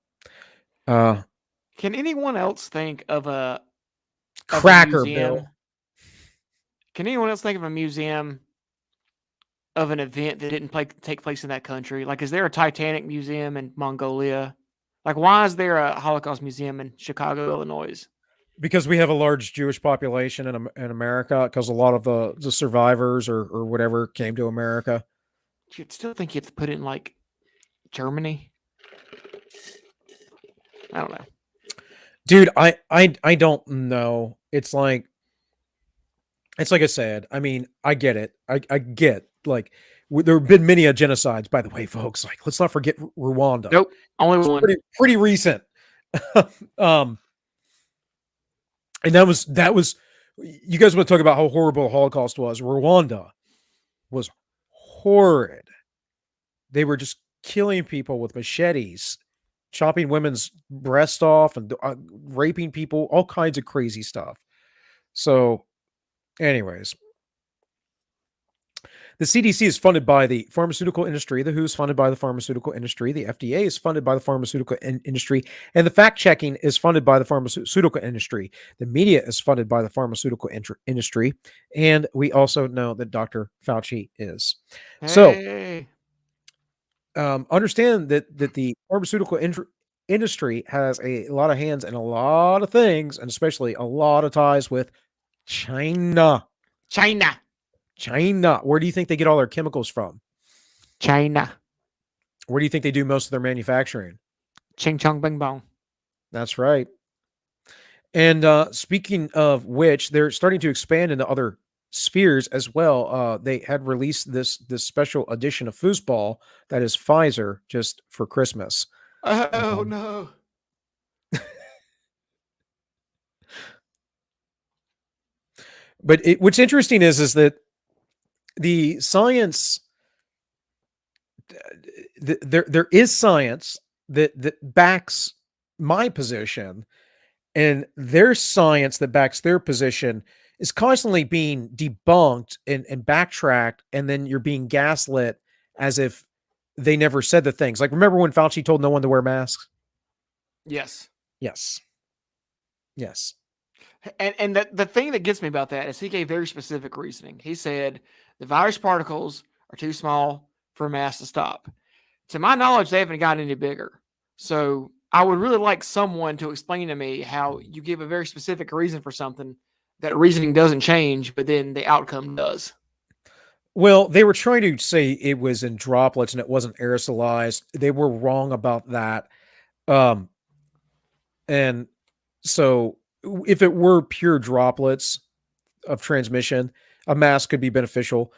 Can anyone else think of a Cracker museum? Bill. Can anyone else think of a museum of an event that didn't take place in that country? Like, is there a Titanic museum in Mongolia? Like, why is there a Holocaust museum in Chicago, Illinois? Because we have a large Jewish population in America, because a lot of the survivors or whatever came to America. You'd still think you have to put it in like Germany. I don't know. Dude, I don't know. It's like I said. I mean, I get it. I get, like, there have been many genocides, by the way, folks. Like, let's not forget Rwanda. Nope, only one. Pretty recent. And that was. You guys want to talk about how horrible the Holocaust was? Rwanda was horrid. They were just killing people with machetes, chopping women's breasts off, and raping people, all kinds of crazy stuff. So, anyways, The CDC is funded by the pharmaceutical industry. The WHO is funded by the pharmaceutical industry. The FDA is funded by the pharmaceutical industry. And the fact checking is funded by the pharmaceutical industry. The media is funded by the pharmaceutical industry. And we also know that Dr. Fauci is. So understand that the pharmaceutical industry has a lot of hands in a lot of things, and especially a lot of ties with China. China. Where do you think they get all their chemicals from? China. Where do you think they do most of their manufacturing? Ching chong bing bong. That's right. And speaking of which, they're starting to expand into other spheres as well. They had released this special edition of foosball that is Pfizer just for Christmas. Oh no. But what's interesting is that the science, there is science that backs my position, and their science that backs their position is constantly being debunked and backtracked, and then you're being gaslit as if they never said the things. Like, remember when Fauci told no one to wear masks? Yes. Yes. Yes. And the thing that gets me about that is he gave very specific reasoning. He said the virus particles are too small for a mask to stop. To my knowledge, they haven't gotten any bigger. So I would really like someone to explain to me how you give a very specific reason for something, that reasoning doesn't change, but then the outcome does. Well, they were trying to say it was in droplets and it wasn't aerosolized. They were wrong about that. And so if it were pure droplets of transmission, a mask could be beneficial,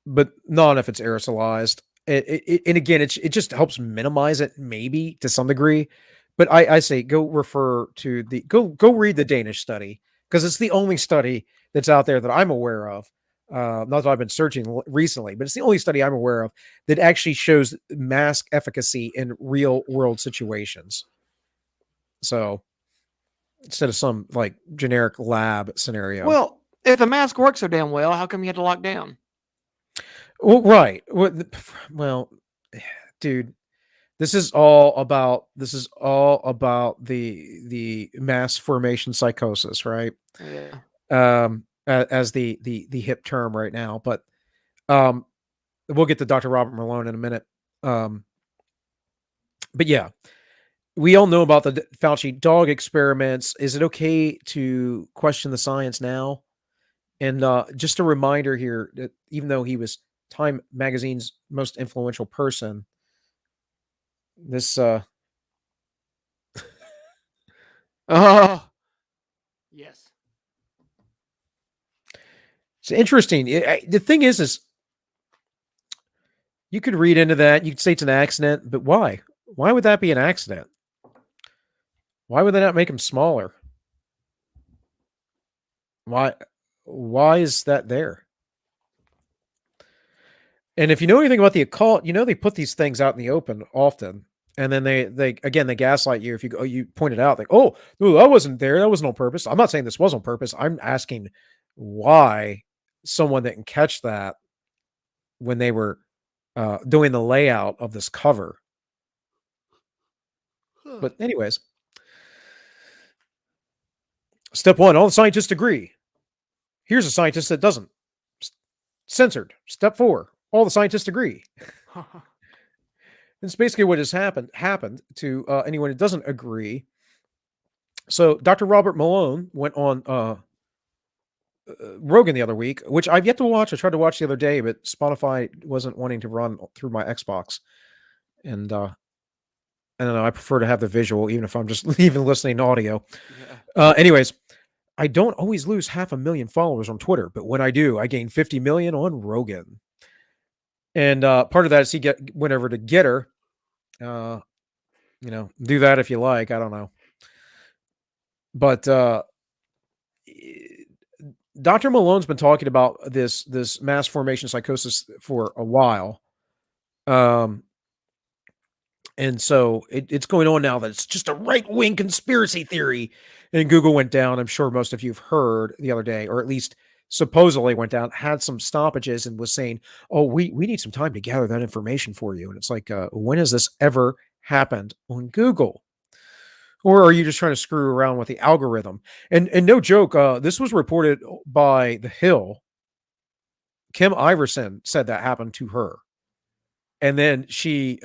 but not if it's aerosolized. And again, it just helps minimize it maybe to some degree. But I say go refer to go read the Danish study, because it's the only study that's out there that I'm aware of. Not that I've been searching recently, but it's the only study I'm aware of that actually shows mask efficacy in real world situations. So instead of some like generic lab scenario. Well, if the mask works so damn well, how come you had to lock down? Well, right. Well, dude, this is all about the mass formation psychosis, right? Yeah. As the hip term right now, but we'll get to Dr. Robert Malone in a minute. But yeah, we all know about the Fauci dog experiments. Is it okay to question the science now? And just a reminder here that even though he was Time Magazine's most influential person, this Oh, yes. it's interesting. The thing is you could read into that. You could say it's an accident, but why? Why would that be an accident? Why would they not make him smaller? Why is that there? And if you know anything about the occult, you know they put these things out in the open often, and then they gaslight you if you point it out, like, oh no, that wasn't there, that wasn't on purpose. I'm not saying this was on purpose. I'm asking why someone didn't catch that when they were doing the layout of this cover. But anyways, step 1, all the scientists agree. Here's a scientist that doesn't. Censored. Step 4, all the scientists agree. It's basically what has happened to anyone who doesn't agree. So Dr. Robert Malone went on Rogan the other week, which I've yet to watch. I tried to watch the other day, but Spotify wasn't wanting to run through my Xbox. And I don't know, I prefer to have the visual, even if I'm just even listening to audio. Yeah. Anyways, I don't always lose 500,000 followers on Twitter, but when I do, I gain 50 million on Rogan. And part of that is he went over to Getter. Do that if you like. I don't know. But Dr. Malone's been talking about this mass formation psychosis for a while. And so it's going on now that it's just a right-wing conspiracy theory. And Google went down. I'm sure most of you have heard the other day, or at least supposedly went down, had some stoppages, and was saying, "Oh, we need some time to gather that information for you." And it's like, when has this ever happened on Google? Or are you just trying to screw around with the algorithm? And no joke, this was reported by The Hill. Kim Iverson said that happened to her, and then she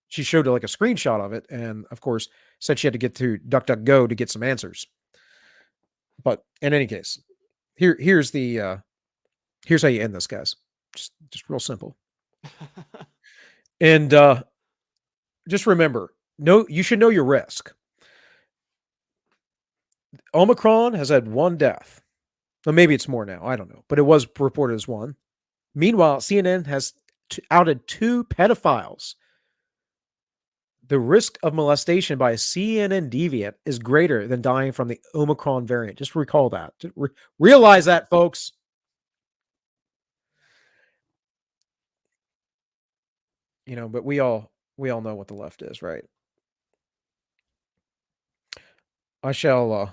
showed like a screenshot of it, and of course said she had to get to DuckDuckGo to get some answers. But in any case, here's how you end this, guys. Just real simple. And just remember, you should know your risk. Omicron has had one death. Well, maybe it's more now. I don't know, but it was reported as one. Meanwhile, CNN has outed 2 pedophiles. The risk of molestation by a CNN deviant is greater than dying from the Omicron variant. Just recall that. Realize that, folks. But we all know what the left is, right? I shall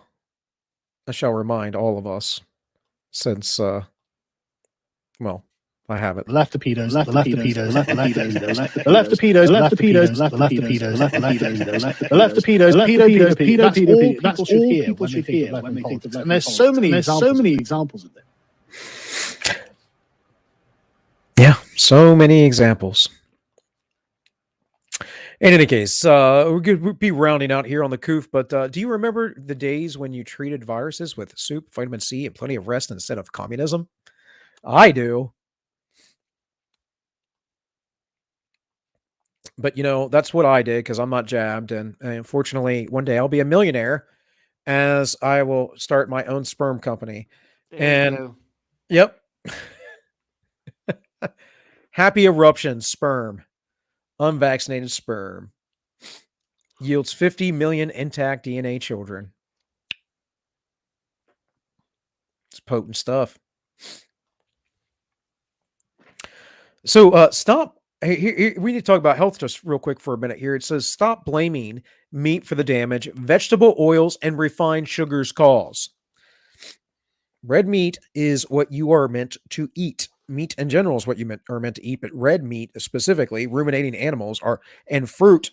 remind all of us, since well, I have it. The left the pedos, the left the pedos, the left the pedos, the left the pedos, the left the pedos, the left the pedos, the left the pedos, pedo. That's all people should hear when they think of left. And there's so many examples of it. Yeah, so many examples. In any case, we're going to be rounding out here on the Coof, but do you remember the days when you treated viruses with soup, vitamin C, and plenty of rest instead of communism? I do. But, that's what I did because I'm not jabbed. And unfortunately, one day I'll be a millionaire as I will start my own sperm company. Yep. Happy Eruption sperm. Unvaccinated sperm. Yields 50 million intact DNA children. It's potent stuff. So stop. Here, we need to talk about health just real quick for a minute here. It says, stop blaming meat for the damage vegetable oils and refined sugars cause. Red meat is what you are meant to eat. Meat in general is what you are meant to eat, but red meat specifically, ruminating animals and fruit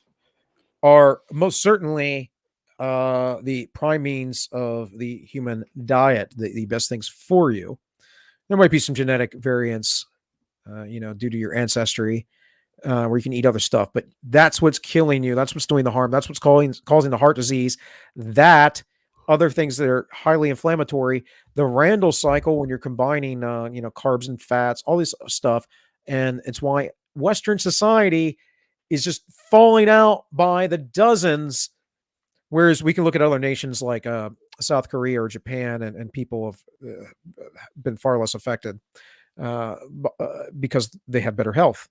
are most certainly the prime means of the human diet, the best things for you. There might be some genetic variants, due to your ancestry, where you can eat other stuff, but that's what's killing you. That's what's doing the harm. That's what's causing the heart disease. That other things that are highly inflammatory, the Randall cycle, when you're combining, carbs and fats, all this stuff. And it's why Western society is just falling out by the dozens. Whereas we can look at other nations like South Korea or Japan, and people have been far less affected because they have better health.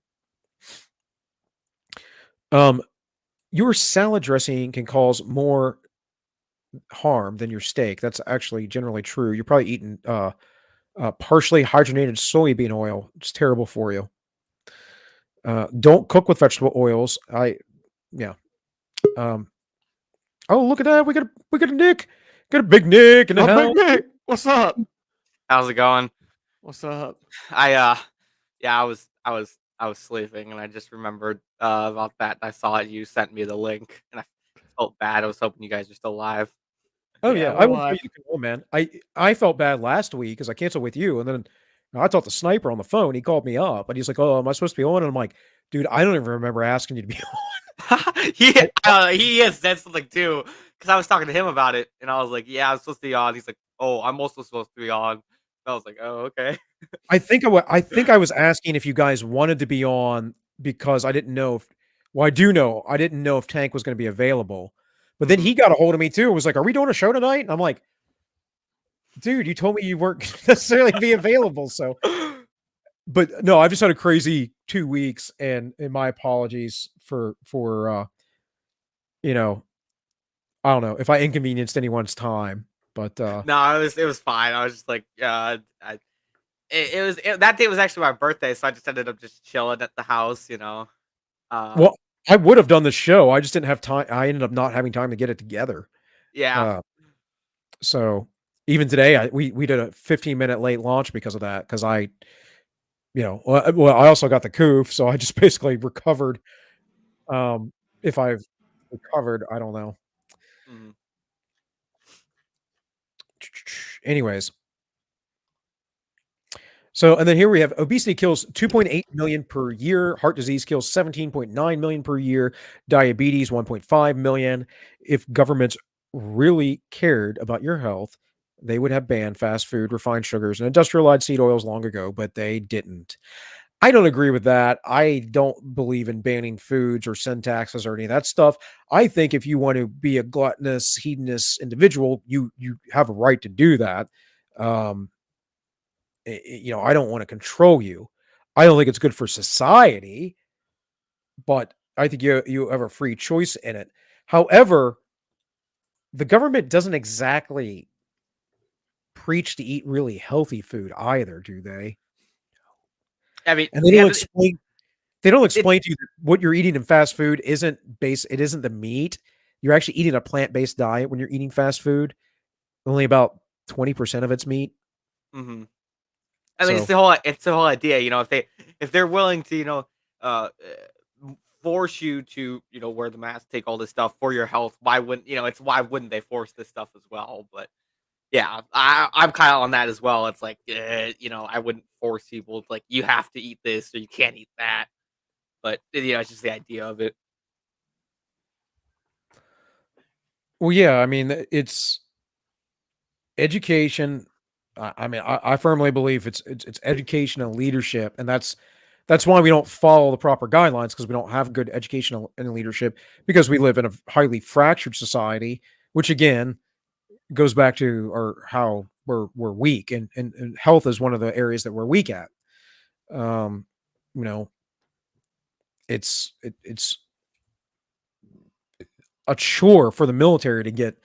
Your salad dressing can cause more harm than your steak. That's actually generally true. You're probably eating partially hydrogenated soybean oil. It's terrible for you. Don't cook with vegetable oils. Oh, look at that. We got a Nick. Got a big Nick in the house. Big Nick. What's up? How's it going? What's up? I was sleeping and I just remembered about that. I saw it. You sent me the link and I felt bad. I was hoping you guys were still alive. Oh yeah, I would you to come on, man. I felt bad last week because I canceled with you, and then I talked to Sniper on the phone. He called me up, and he's like, "Oh, am I supposed to be on?" And I'm like, "Dude, I don't even remember asking you to be on." He has said something too because I was talking to him about it, and I was like, "Yeah, I'm supposed to be on." He's like, "Oh, I'm also supposed to be on." I was like, "Oh, okay." I think I was asking if you guys wanted to be on because I didn't know if. Well, I do know I didn't know if Tank was going to be available, but then he got a hold of me too. And was like, "Are we doing a show tonight?" And I'm like, "Dude, you told me you weren't necessarily be available." So, but no, I've just had a crazy 2 weeks, and my apologies for I don't know if I inconvenienced anyone's time, but no, it was fine. I was just like, that day was actually my birthday, so I just ended up just chilling at the house, well, I would have done the show. I just didn't have time. I ended up not having time to get it together. Yeah. So Even today, we did a 15-minute late launch because of that. Because I also got the coof, so I just basically recovered. If I've recovered, I don't know. Mhm. Anyways. So, and then here we have obesity kills 2.8 million per year. Heart disease kills 17.9 million per year. Diabetes, 1.5 million. If governments really cared about your health, they would have banned fast food, refined sugars, and industrialized seed oils long ago, but they didn't. I don't agree with that. I don't believe in banning foods or sin taxes or any of that stuff. I think if you want to be a gluttonous, hedonist individual, you have a right to do that. I don't want to control you. I don't think it's good for society, but I think you have a free choice in it. However, the government doesn't exactly preach to eat really healthy food either, do they? I mean, And they don't explain to you that what you're eating in fast food isn't the meat. You're actually eating a plant-based diet when you're eating fast food. Only about 20% of it's meat. Mhm. I mean, So, it's the whole idea, if they're willing to, force you to, wear the mask, take all this stuff for your health, why wouldn't they force this stuff as well? But yeah, I'm kind of on that as well. It's like, I wouldn't force people to, like, you have to eat this or you can't eat that. But it's just the idea of it. well, yeah, I mean, it's education. I firmly believe it's education and leadership, and that's why we don't follow the proper guidelines, because we don't have good education and leadership, because we live in a highly fractured society, which again goes back to how we're weak, and health is one of the areas that we're weak at. Um, you know, it's a chore for the military to get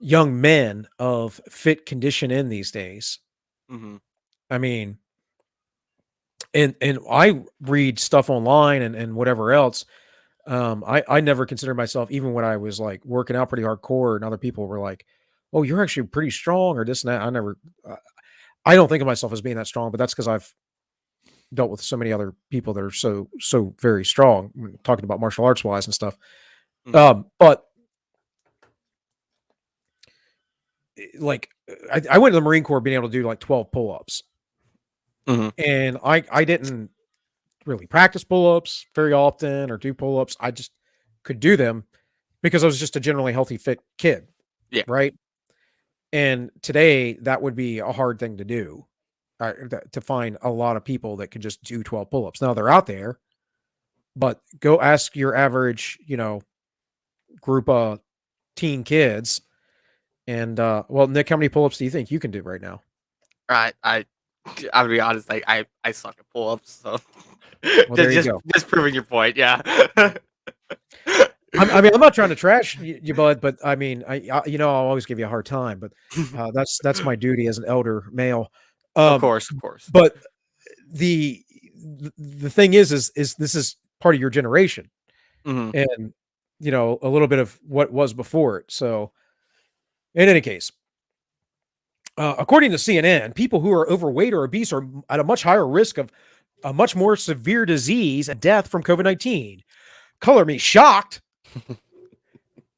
young men of fit condition in these days. Hmm. I mean, and I read stuff online and whatever else. I never considered myself, even when I was like working out pretty hardcore, and other people were like, "Oh, you're actually pretty strong," or this and that. I don't think of myself as being that strong, but that's because I've dealt with so many other people that are so very strong. Talking about martial arts wise and stuff. Hmm. But like, I went to the Marine Corps being able to do like 12 pull-ups, Hmm. and I didn't really practice pull-ups very often or do pull-ups. I just could do them because I was just a generally healthy, fit kid, Yeah. right? And today that would be a hard thing to do, to find a lot of people that could just do 12 pull-ups. Now they're out there, but go ask your average, group of teen kids. And well, Nick, how many pull-ups do you think you can do right now? I'll be honest, like, I suck at pull-ups, so Well, there you go. just proving your point, yeah. I mean, I'm not trying to trash you, bud, but I mean, I'll always give you a hard time, but that's my duty as an elder male. Of Um, course, of course. but the the thing is this is part of your generation, Hmm. and a little bit of what was before it. So, in any case, according to CNN, people who are overweight or obese are at a much higher risk of a much more severe disease and death from COVID-19. Color me shocked.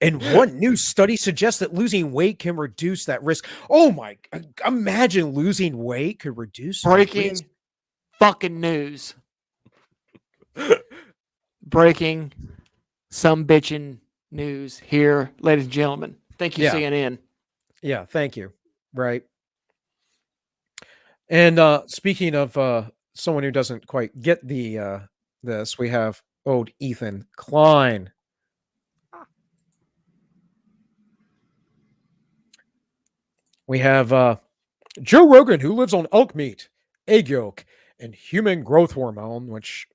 And one new study suggests that losing weight can reduce that risk. Oh my, imagine losing weight could reduce your Breaking risk. fucking news. Breaking some bitchin' news here, ladies and gentlemen. Thank you, Yeah. CNN. Yeah, thank you. Right. And speaking of someone who doesn't quite get this, we have old Ethan Klein. We have Joe Rogan, who lives on elk meat, egg yolk, and human growth hormone, which,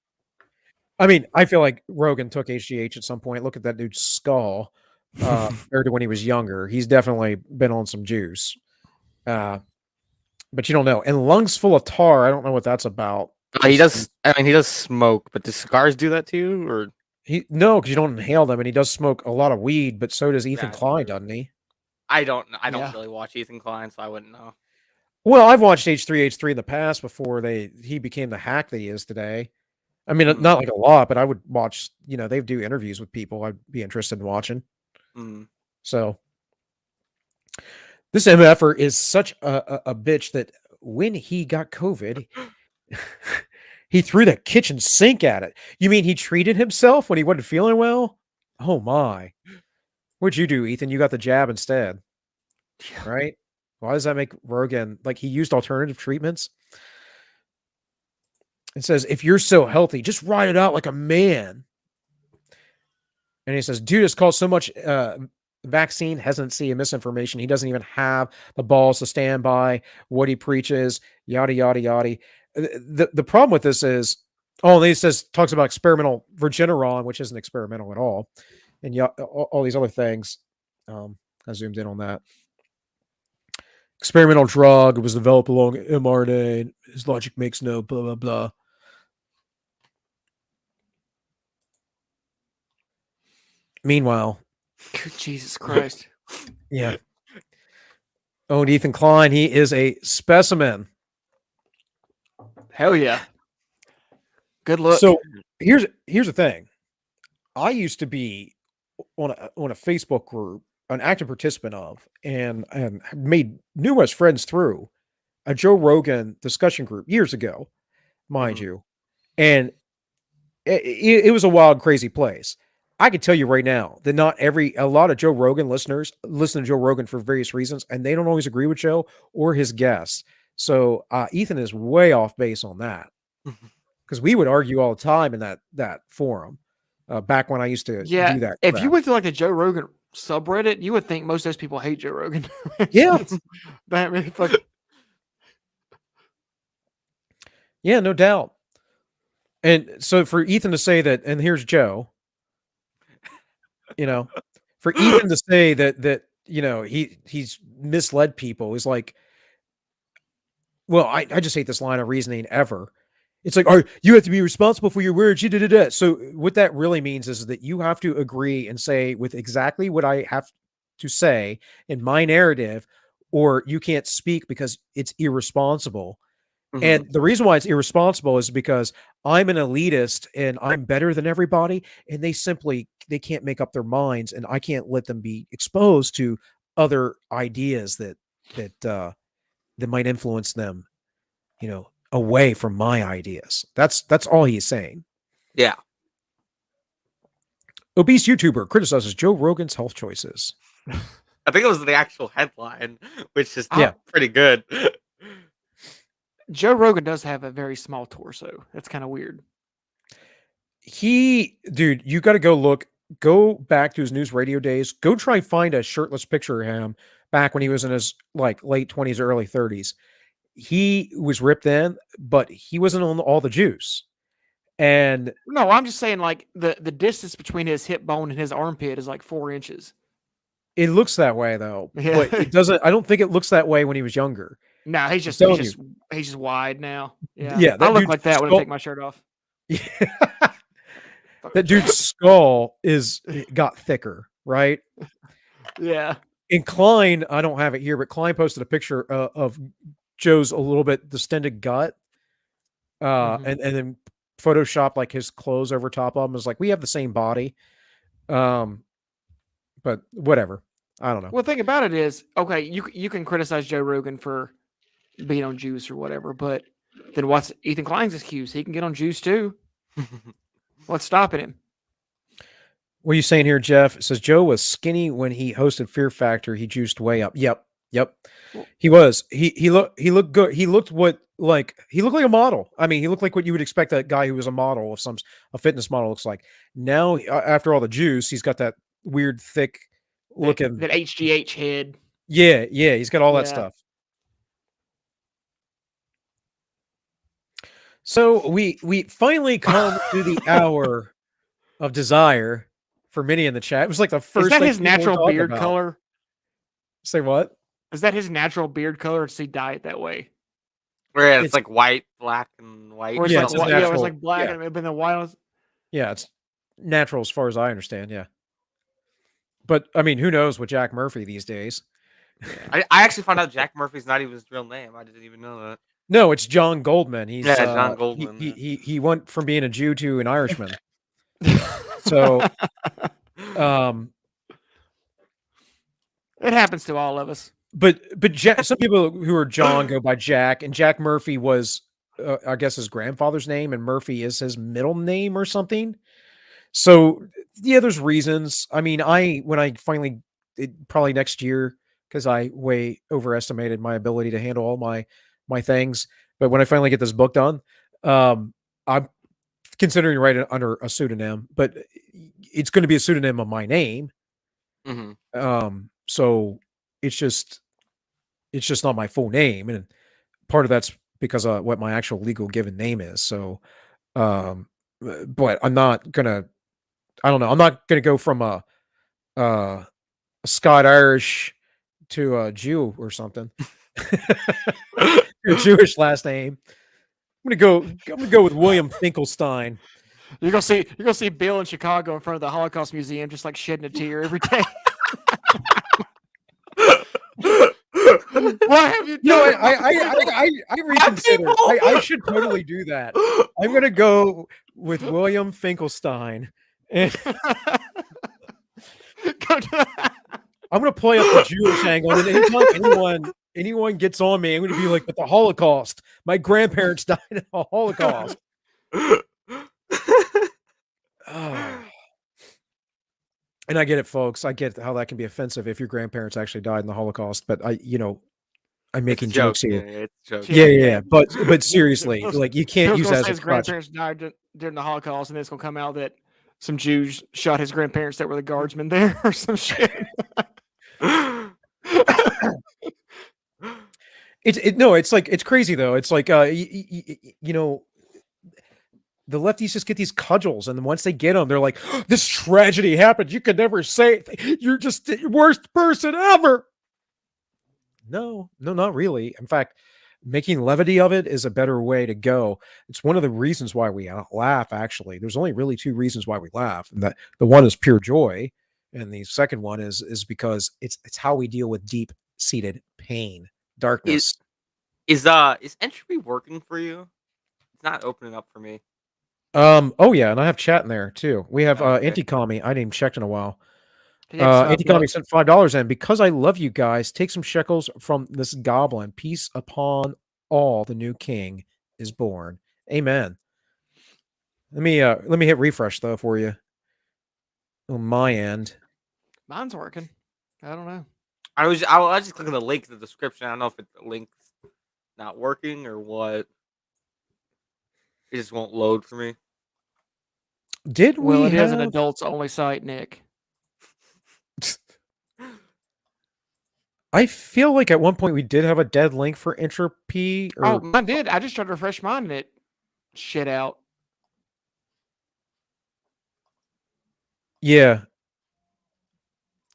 I mean, I feel like Rogan took HGH at some point. Look at that dude's skull compared to when he was younger. He's definitely been on some juice. But you don't know. And lungs full of tar, I don't know what that's about. He does. I mean, he does smoke, but do cigars do that too, or No, because you don't inhale them, and he does smoke a lot of weed, but so does Ethan That's Klein, true. doesn't he? I don't Yeah. really watch Ethan Klein, so I wouldn't know. Well, I've watched H3H3 in the past before he became the hack that he is today. I mean, not like a lot, but I would watch. They do interviews with people. I'd be interested in watching. So this MFer is such a bitch that when he got COVID, he threw the kitchen sink at it. You mean he treated himself when he wasn't feeling well? Oh my! What'd you do, Ethan? You got the jab instead, right? Why does that make Rogan like he used alternative treatments? It says, if you're so healthy, just ride it out like a man. And he says, dude has caused so much vaccine hesitancy and misinformation. He doesn't even have the balls to stand by what he preaches, yada, yada, yada. The problem with this is, and he talks about experimental Regeneron, which isn't experimental at all. And all these other things. I zoomed in on that. Experimental drug was developed along mRNA. His logic makes no blah, blah, blah. Meanwhile, Jesus Christ. Yeah. Oh, and Ethan Klein, he is a specimen. Hell yeah. Good look. So here's the thing. I used to be on a Facebook group, an active participant of, and made numerous friends through a Joe Rogan discussion group years ago, mind you. And it was a wild, crazy place. I can tell you right now that a lot of Joe Rogan listeners listen to Joe Rogan for various reasons, and they don't always agree with Joe or his guests. So Ethan is way off base on that, because we would argue all the time in that forum back when I used to do that. If you went to like the Joe Rogan subreddit, you would think most of those people hate Joe Rogan. Yeah. Yeah, no doubt. And so for Ethan to say that, and here's Joe, for Ethan to say that he's misled people is like, well, I just hate this line of reasoning ever. It's like, you have to be responsible for your words. So what that really means is that you have to agree and say with exactly what I have to say in my narrative, or you can't speak because it's irresponsible. And the reason why it's irresponsible is because I'm an elitist and I'm better than everybody, and they can't make up their minds, and I can't let them be exposed to other ideas that might influence them, away from my ideas. That's all he's saying. Yeah. Obese YouTuber criticizes Joe Rogan's health choices. I think it was the actual headline, which is pretty good. Joe Rogan does have a very small torso. That's kind of weird. Dude, you got to go back to his news radio days. Go try and find a shirtless picture of him back when he was in his like late 20s or early 30s. He was ripped in, but he wasn't on all the juice. And no, I'm just saying like the distance between his hip bone and his armpit is like 4 inches. It looks that way though, but it doesn't. I don't think it looks that way when he was younger. No, he's just wide now. Yeah, yeah. I look like that when I take my shirt off. Yeah. That dude's skull got thicker, right? Yeah. And Klein, I don't have it here, but Klein posted a picture of Joe's a little bit distended gut, and then Photoshop like his clothes over top of him. Is like, we have the same body, but whatever. I don't know. Well, the thing about it is, okay, you can criticize Joe Rogan for being on juice or whatever, but then what's Ethan Klein's excuse? He can get on juice too. What's stopping him? What are you saying here, Jeff? It says Joe was skinny when he hosted Fear Factor. He juiced way up. Yep. He was. He looked good. He looked like a model. I mean, he looked like what you would expect a guy who was a model of a fitness model looks like. Now, after all the juice, he's got that weird, thick looking that HGH head. Yeah, he's got all that stuff. So we finally come to the hour of desire for many in the chat. It was like the first. Is that his natural beard color? Say what? Is that his natural beard color? Or does he dye it that way? Where it's like white, black, and white. Or yeah, it was like black and then the white. Yeah, it's natural as far as I understand. Yeah, but I mean, who knows with Jack Murphy these days? I actually found out Jack Murphy's not even his real name. I didn't even know that. No, it's John Goldman. He's John Goldman. he went from being a Jew to an Irishman. So, it happens to all of us. but some people who are John go by Jack, and Jack Murphy was, I guess, his grandfather's name, and Murphy is his middle name or something. So, yeah, there's reasons. I mean, when I finally, probably next year, because I way overestimated my ability to handle all my things. But when I finally get this book done, I'm considering writing under a pseudonym, but it's going to be a pseudonym of my name. So it's just not my full name, and part of that's because of what my actual legal given name is. So, but I'm not gonna. I don't know. I'm not gonna go from a Scott Irish to a Jew or something. Your Jewish last name. I'm gonna go with William Finkelstein. You're gonna see Bill in Chicago in front of the Holocaust Museum, just like shedding a tear every day. What have you done? No, I reconsider. I should totally do that. I'm gonna go with William Finkelstein, and I'm gonna play up the Jewish angle. And anytime anyone gets on me, I'm gonna be like, "But the Holocaust. My grandparents died in the Holocaust." Oh. And I get it, folks. I get how that can be offensive if your grandparents actually died in the Holocaust. But I'm making jokes here. Yeah, it's a joke. Yeah. But seriously, like, you can't use that as a his crutch. grandparents died during the Holocaust, and then it's gonna come out that some Jews shot his grandparents that were the guardsmen there, or some shit. It's crazy though. It's like the lefties just get these cudgels, and then once they get them, they're like, "This tragedy happened. You could never say it. You're just the worst person ever." No, not really. In fact, making levity of it is a better way to go. It's one of the reasons why we laugh. Actually, there's only really two reasons why we laugh, and that the one is pure joy, and the second one is because it's how we deal with deep-seated pain, darkness. Is entropy working for you? It's not opening up for me. Oh yeah, and I have chat in there too. We have Okay. Anti-Commie. I didn't even checked in a while. Anti-Commie sent $5 in. Because I love you guys, take some shekels from this goblin. Peace upon all. The new king is born. Amen. Let me hit refresh though for you. On my end. Mine's working. I don't know. I was just clicking the link in the description. I don't know if the link's not working or what. It just won't load for me. Did we? Well, it is an adults only site, Nick. I feel like at one point we did have a dead link for entropy. Oh, mine did. I just tried to refresh mine and it shit out. Yeah.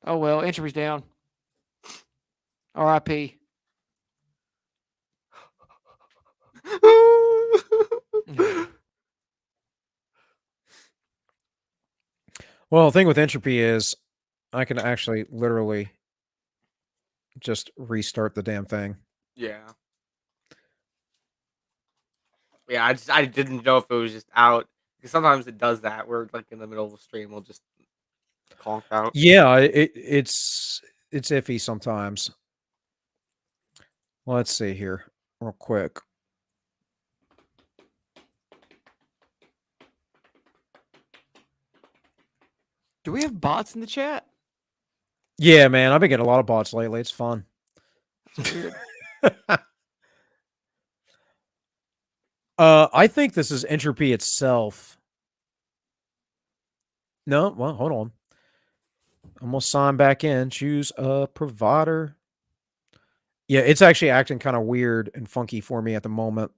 Oh well, entropy's down. R.I.P. Well, the thing with entropy is I can actually literally just restart the damn thing. Yeah. Yeah, I didn't know if it was just out, because sometimes it does that where, like, in the middle of the stream will just conk out. Yeah, it's iffy sometimes. Let's see here real quick. Do we have bots in the chat? Yeah, man, I've been getting a lot of bots lately. It's fun. That's weird. I think this is entropy itself. No, well, hold on. I'm gonna sign back in. Choose a provider. Yeah, it's actually acting kind of weird and funky for me at the moment.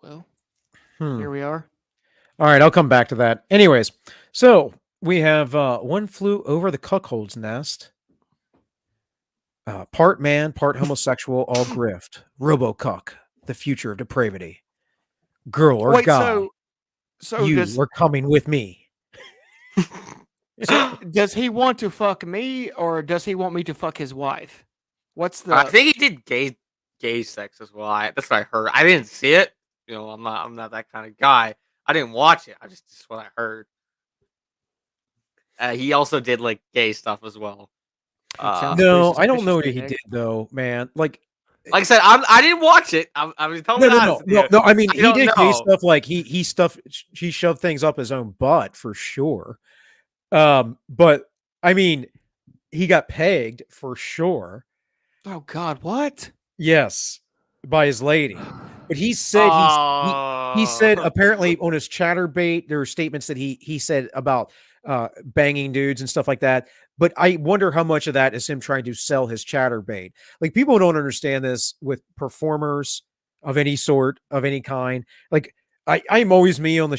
Well, here we are. All right, I'll come back to that. Anyways, so we have One Flew Over the Cuckold's Nest. Part man, part homosexual, all grift. Robo-cuck. the future of depravity. Girl or Wait, guy, so you does are coming with me. so does he want to fuck me, or does he want me to fuck his wife? What's I the think he did gay sex as well. That's what I heard. I didn't see it. You know, I'm not that kind of guy. I didn't watch it. I just what I heard. He also did like gay stuff as well. It sounds No, pretty I don't know suspicious what to he me, did though, man. Like, Like I said, I didn't watch it. I was totally honest with you. no. I mean, I he don't did gay know. stuff. Like he shoved things up his own butt for sure. But I mean, he got pegged for sure. Oh God, what? Yes, by his lady. But he said he said apparently on his ChatterBait there were statements that he said about banging dudes and stuff like that. But I wonder how much of that is him trying to sell his ChatterBait. Like, people don't understand this with performers of any sort, of any kind. Like, I'm always me on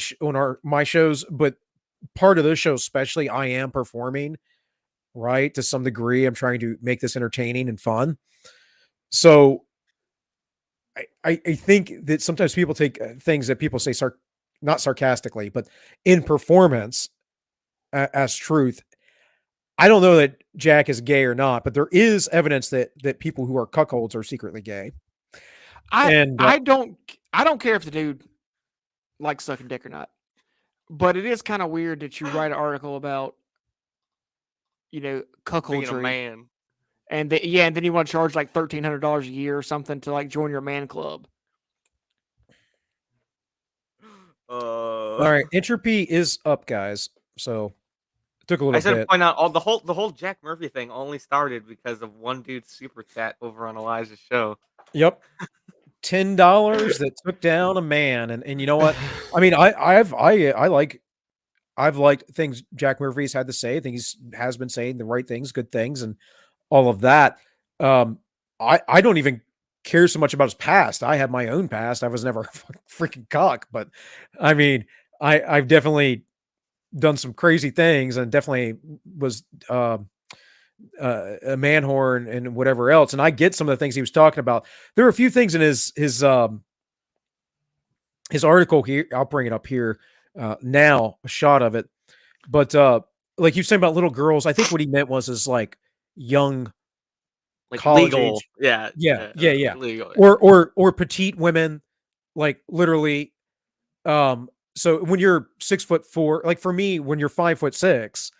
my shows, but part of those shows especially, I am performing, right, to some degree. I'm trying to make this entertaining and fun. So I think that sometimes people take things that people say not sarcastically, but in performance as truth. I don't know that Jack is gay or not, but there is evidence that people who are cuckolds are secretly gay. I don't care if the dude likes sucking dick or not, but it is kind of weird that you write an article about, being a cuckoldry, man. and then you want to charge like $1,300 a year or something to like join your man club. All right, entropy is up, guys. So it took a I little just want to bit. point out the whole Jack Murphy thing only started because of one dude's super chat over on Elijah's show. Yep. $10 that took down a man, and you know what? I mean, I've liked things Jack Murphy's had to say. I think has been saying the right things, good things, and all of that. I don't even care so much about his past. I have my own past. I was never a freaking cock, but I mean, I've definitely done some crazy things, and definitely was a man whore and whatever else. And I get some of the things he was talking about. There are a few things in his article here. I'll bring it up here now, a shot of it. But like you saying about little girls, I think what he meant was like young, Like college legal. age. Yeah. Legal. Or petite women, like literally. So when you're 6'4", like for me, when you're 5'6",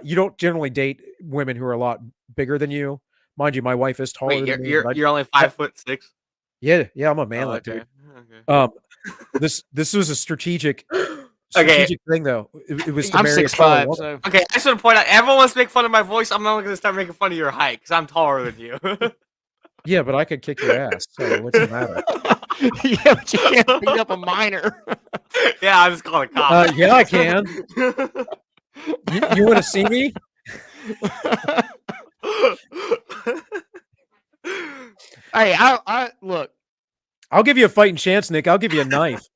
you don't generally date women who are a lot bigger than you. Mind you, my wife is taller Wait, than me. you're only 5'6"? Yeah, I'm a Oh, manlet, okay. dude. Okay. This was a strategic Okay. thing, though. It was to I'm marry a taller 6'5", woman. so Okay, I just want to point out, everyone wants to make fun of my voice. I'm not going to start making fun of your height because I'm taller than you. Yeah, but I could kick your ass. So what's the matter? yeah, but you can't beat up a minor. Yeah, I just call it cop. Yeah, I can. You want to see me? Hey, I look. I'll give you a fighting chance, Nick. I'll give you a knife.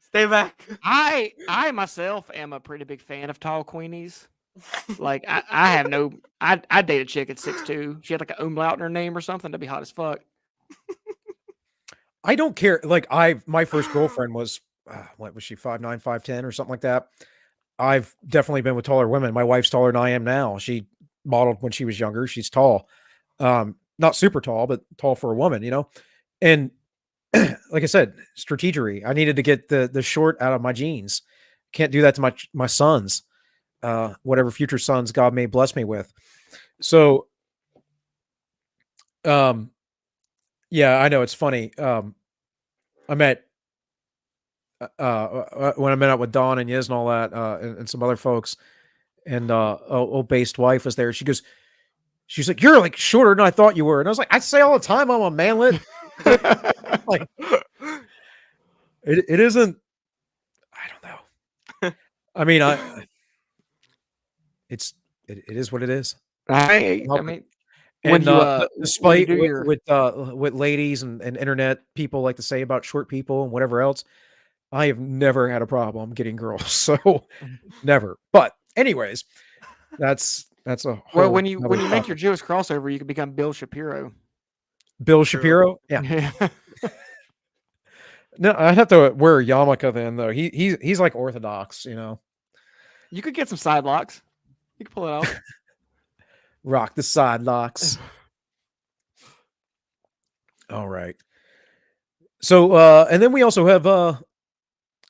Stay back. I myself am a pretty big fan of tall queenies. Like I have no. I date a chick at 6'2". She had like an umlaut in her name or something. That'd be hot as fuck. I don't care. Like my first girlfriend was what was she, 5'9", 5'10", or something like that. I've definitely been with taller women. My wife's taller than I am now. She modeled when she was younger. She's tall. Not super tall, but tall for a woman, And like I said, strategery. I needed to get the short out of my jeans. Can't do that to my sons. Whatever future sons God may bless me with. So, yeah, I know it's funny. I met when I met up with Dawn and Yiz and all that, and some other folks, and old based wife was there. She's like, "You're like shorter than I thought you were," and I was like, "I say all the time I'm a manlet." Like, it isn't. I don't know. I mean, it is what it is. I mean, And despite when you do what ladies and internet people like to say about short people and whatever else, I have never had a problem getting girls. So never. But anyways, that's a whole when you nother make topic. your Jewish crossover, you can become Bill Shapiro. Bill True. Shapiro. Yeah. Yeah. No, I'd have to wear a yarmulke then, though. He's like Orthodox, you know. You could get some side locks. You could pull it off. Rock the side locks. All right. So, and then we also have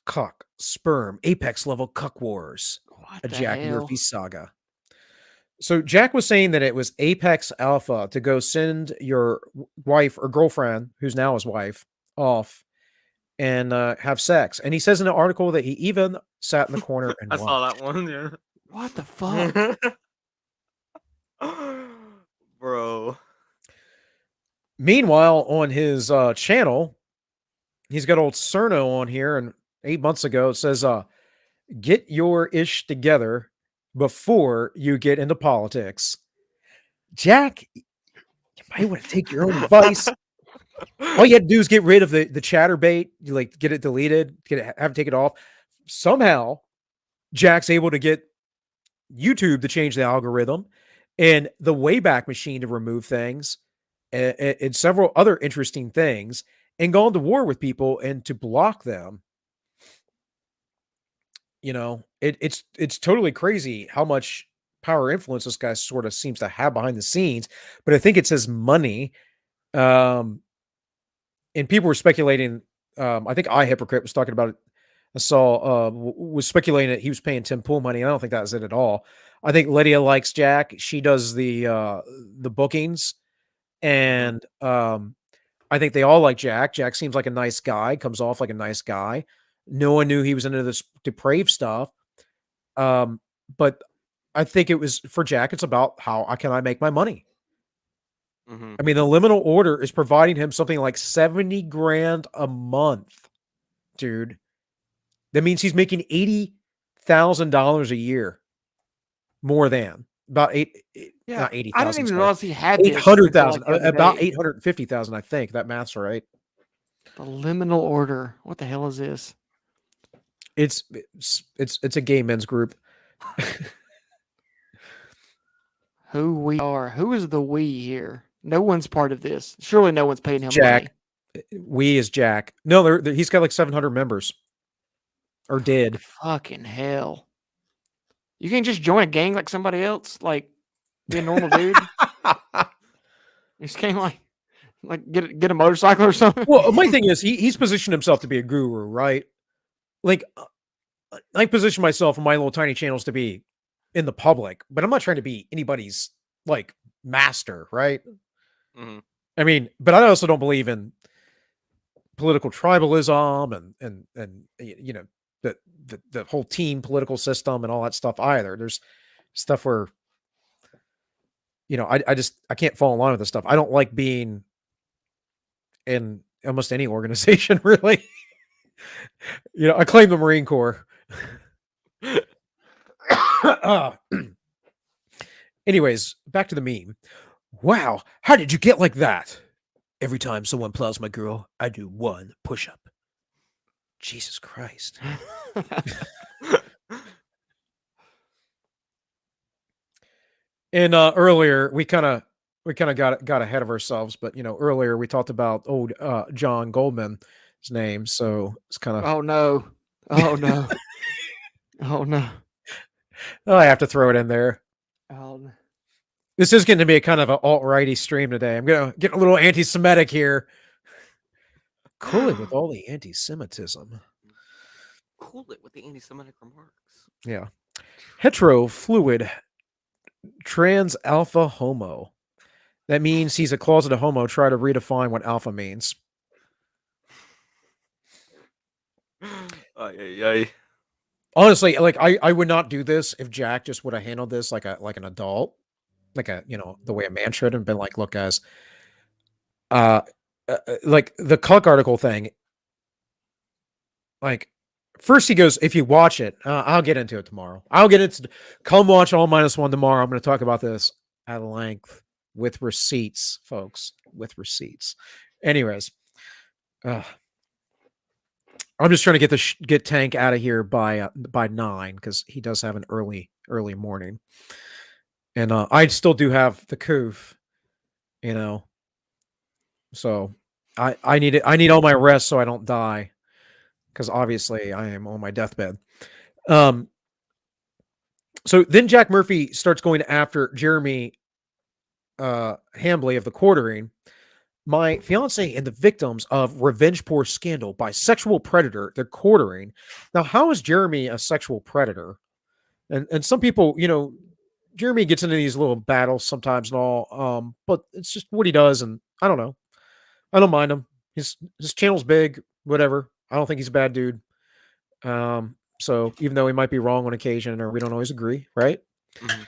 cuck, sperm, apex level cuck wars, What a the Jack hell? Murphy saga. So Jack was saying that it was apex alpha to go send your wife or girlfriend, who's now his wife, off and have sex. And he says in an article that he even sat in the corner and I watched. saw that one. Yeah. What the fuck? Bro. Meanwhile, on his channel, he's got old Cerno on here, and 8 months ago it says, "Get your ish together before you get into politics." Jack, you might want to take your own advice. All you had to do is get rid of the chatter bait. You like get it deleted, have it take it off. Somehow, Jack's able to get YouTube to change the algorithm and the Wayback Machine to remove things and several other interesting things, and gone to war with people and to block them. You know, it's totally crazy how much power influence this guy sort of seems to have behind the scenes. But I think it's his money. And people were speculating. I think Hypocrite was talking about it. I saw was speculating that he was paying Tim Pool money. I don't think that was it at all. I think Lydia likes Jack. She does the bookings, and I think they all like Jack. Jack seems like a nice guy. Comes off like a nice guy. No one knew he was into this depraved stuff. But I think it was for Jack. It's about how can I make my money. Mhm. I mean, the liminal order is providing him something like 70 grand a month, dude. That means he's making $80,000 a year, more than about Yeah, not I 80,000. didn't even realize he had this. 800,000, until, like, the other about day. 850,000. I think that math's right. The liminal order. What the hell is this? It's a gay men's group. Who we are? Who is the we here? No one's part of this. Surely no one's paying him Jack. money. We is Jack. No, he's got like 700 members, or did. Fucking hell! You can't just join a gang like somebody else, like be a normal dude. You just can't like get a motorcycle or something. Well, my thing is he's positioned himself to be a guru, right? Like I position myself on my little tiny channels to be in the public, but I'm not trying to be anybody's like master, right? Mhm. I mean, but I also don't believe in political tribalism and you know the whole team political system and all that stuff either. There's stuff where I can't fall in line with this stuff. I don't like being in almost any organization really. I claim the Marine Corps. Anyways, back to the meme. Wow, how did you get like that? Every time someone plows my girl, I do one push-up. Jesus Christ. And earlier we kind of got ahead of ourselves, but earlier we talked about old John Goldman's name, so it's kind of Oh no! Oh no! Oh no! I have to throw it in there. Oh, no. This is going to be a kind of an alt-righty stream today. I'm gonna get a little anti-Semitic here. Cool it with all the anti-Semitism. Cool it with the anti-Semitic remarks. Yeah. Hetero fluid trans alpha homo. That means he's a closeted homo. Try to redefine what alpha means. Honestly, like I would not do this if Jack just would have handled this like an adult, like the way a man should have been like, look, guys, like the Cuck article thing. Like, first he goes, if you watch it, I'll get into it tomorrow. Come watch All Minus One tomorrow. I'm going to talk about this at length with receipts, folks, with receipts. Anyways, I'm just trying to get Tank out of here by 9 because he does have an early morning, and I still do have the coof, So I need it. I need all my rest so I don't die, because obviously I am on my deathbed. So then Jack Murphy starts going after Jeremy Hambley of the Quartering, my fiance and the victims of revenge porn scandal by sexual predator. They're Quartering. Now, how is Jeremy a sexual predator? And some people, Jeremy gets into these little battles sometimes and all, but it's just what he does, and I don't know. I don't mind him. His channel's big, whatever. I don't think he's a bad dude. So even though he might be wrong on occasion, or we don't always agree, right? Mhm.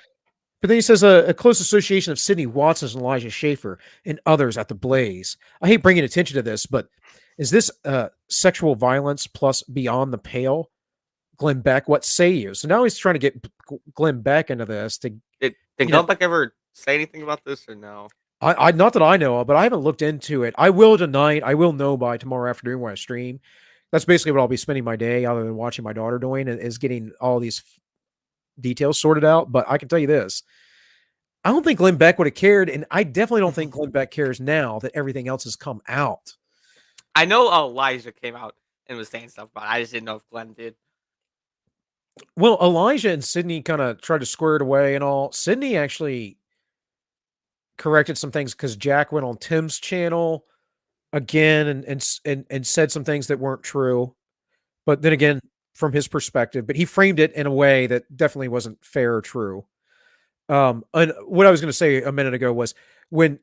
But then he says a close association of Sidney Watson and Elijah Schaefer and others at the Blaze. I hate bringing attention to this, but is this sexual violence plus beyond the pale? Glenn Beck, what say you? So now he's trying to get Glenn Beck into this. Did you know- Glenn Beck ever say anything about this or no? I not that I know of, but I haven't looked into it. I will tonight. I will know by tomorrow afternoon when I stream. That's basically what I'll be spending my day, other than watching my daughter doing, is getting all these details sorted out. But I can tell you this: I don't think Glenn Beck would have cared, and I definitely don't think Glenn Beck cares now that everything else has come out. I know Elijah came out and was saying stuff about it. I just didn't know if Glenn did. Well, Elijah and Sydney kind of tried to square it away and all. Sydney actually corrected some things because Jack went on Tim's channel again and said some things that weren't true. But then again, from his perspective, but he framed it in a way that definitely wasn't fair or true. And what I was going to say a minute ago was when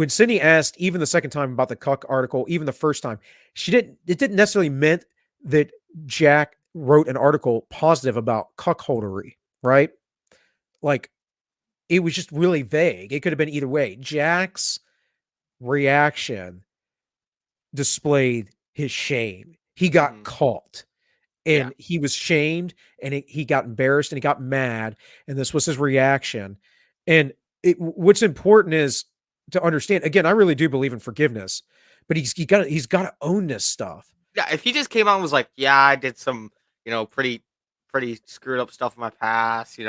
Sydney asked, even the second time about the cuck article, even the first time, it didn't necessarily meant that Jack wrote an article positive about cuckoldery, right? Like, it was just really vague. It could have been either way. Jack's reaction displayed his shame. He got caught, and he was shamed, and he got embarrassed, and he got mad, and this was his reaction. And what's important is to understand, again, I really do believe in forgiveness, but he's got to own this stuff. Yeah, if he just came out and was like, "Yeah, I did some, pretty screwed up stuff in my past.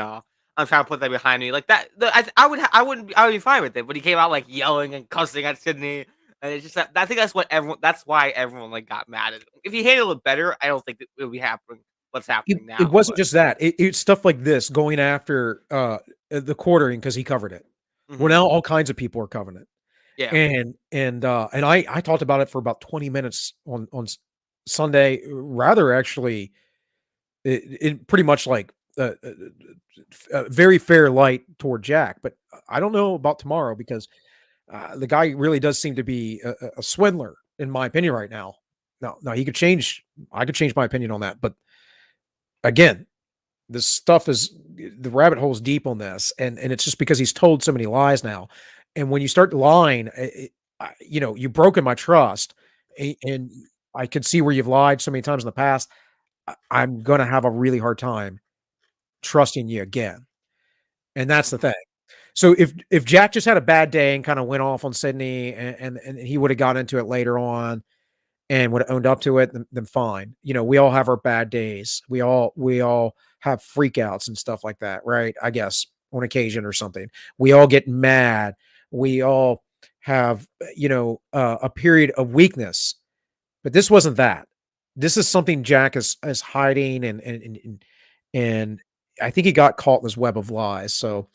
I'm trying to put that behind me," like that. I would be fine with it. But he came out like yelling and cussing at Sydney, and it's just that I think that's why everyone like got mad at him. If he handled it better, I don't think it would be happening. What's happening now? It wasn't just that. It's stuff like this going after the Quartering because he covered it. Well, now all kinds of people are covering it. Yeah. And I talked about it for about 20 minutes on Sunday, rather actually, it pretty much like a very fair light toward Jack, but I don't know about tomorrow because the guy really does seem to be a swindler, in my opinion, right now. Now he could change. I could change my opinion on that, but again, this stuff is the rabbit hole's deep on this, and it's just because he's told so many lies now. And when you start lying, you've broken my trust, and I can see where you've lied so many times in the past. I'm going to have a really hard time trusting you again. And that's the thing. So if Jack just had a bad day and kind of went off on Sydney and he would have got into it later on and would have owned up to it, then fine. We all have our bad days. We all have freakouts and stuff like that, right? I guess on occasion or something. We all get mad. We all have, a period of weakness. But this wasn't that. This is something Jack is hiding, and I think he got caught in this web of lies. So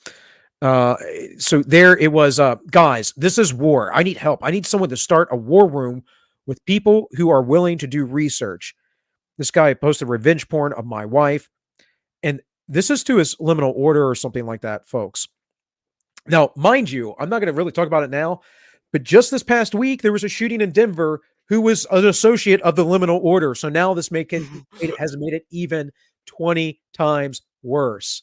there it was. Guys, this is war. I need help. I need someone to start a war room with people who are willing to do research. This guy posted revenge porn of my wife, and this is to his liminal order or something like that, folks. Now, mind you, I'm not going to really talk about it now, but just this past week, there was a shooting in Denver who was an associate of the liminal order. So now this has made it even 20 times worse.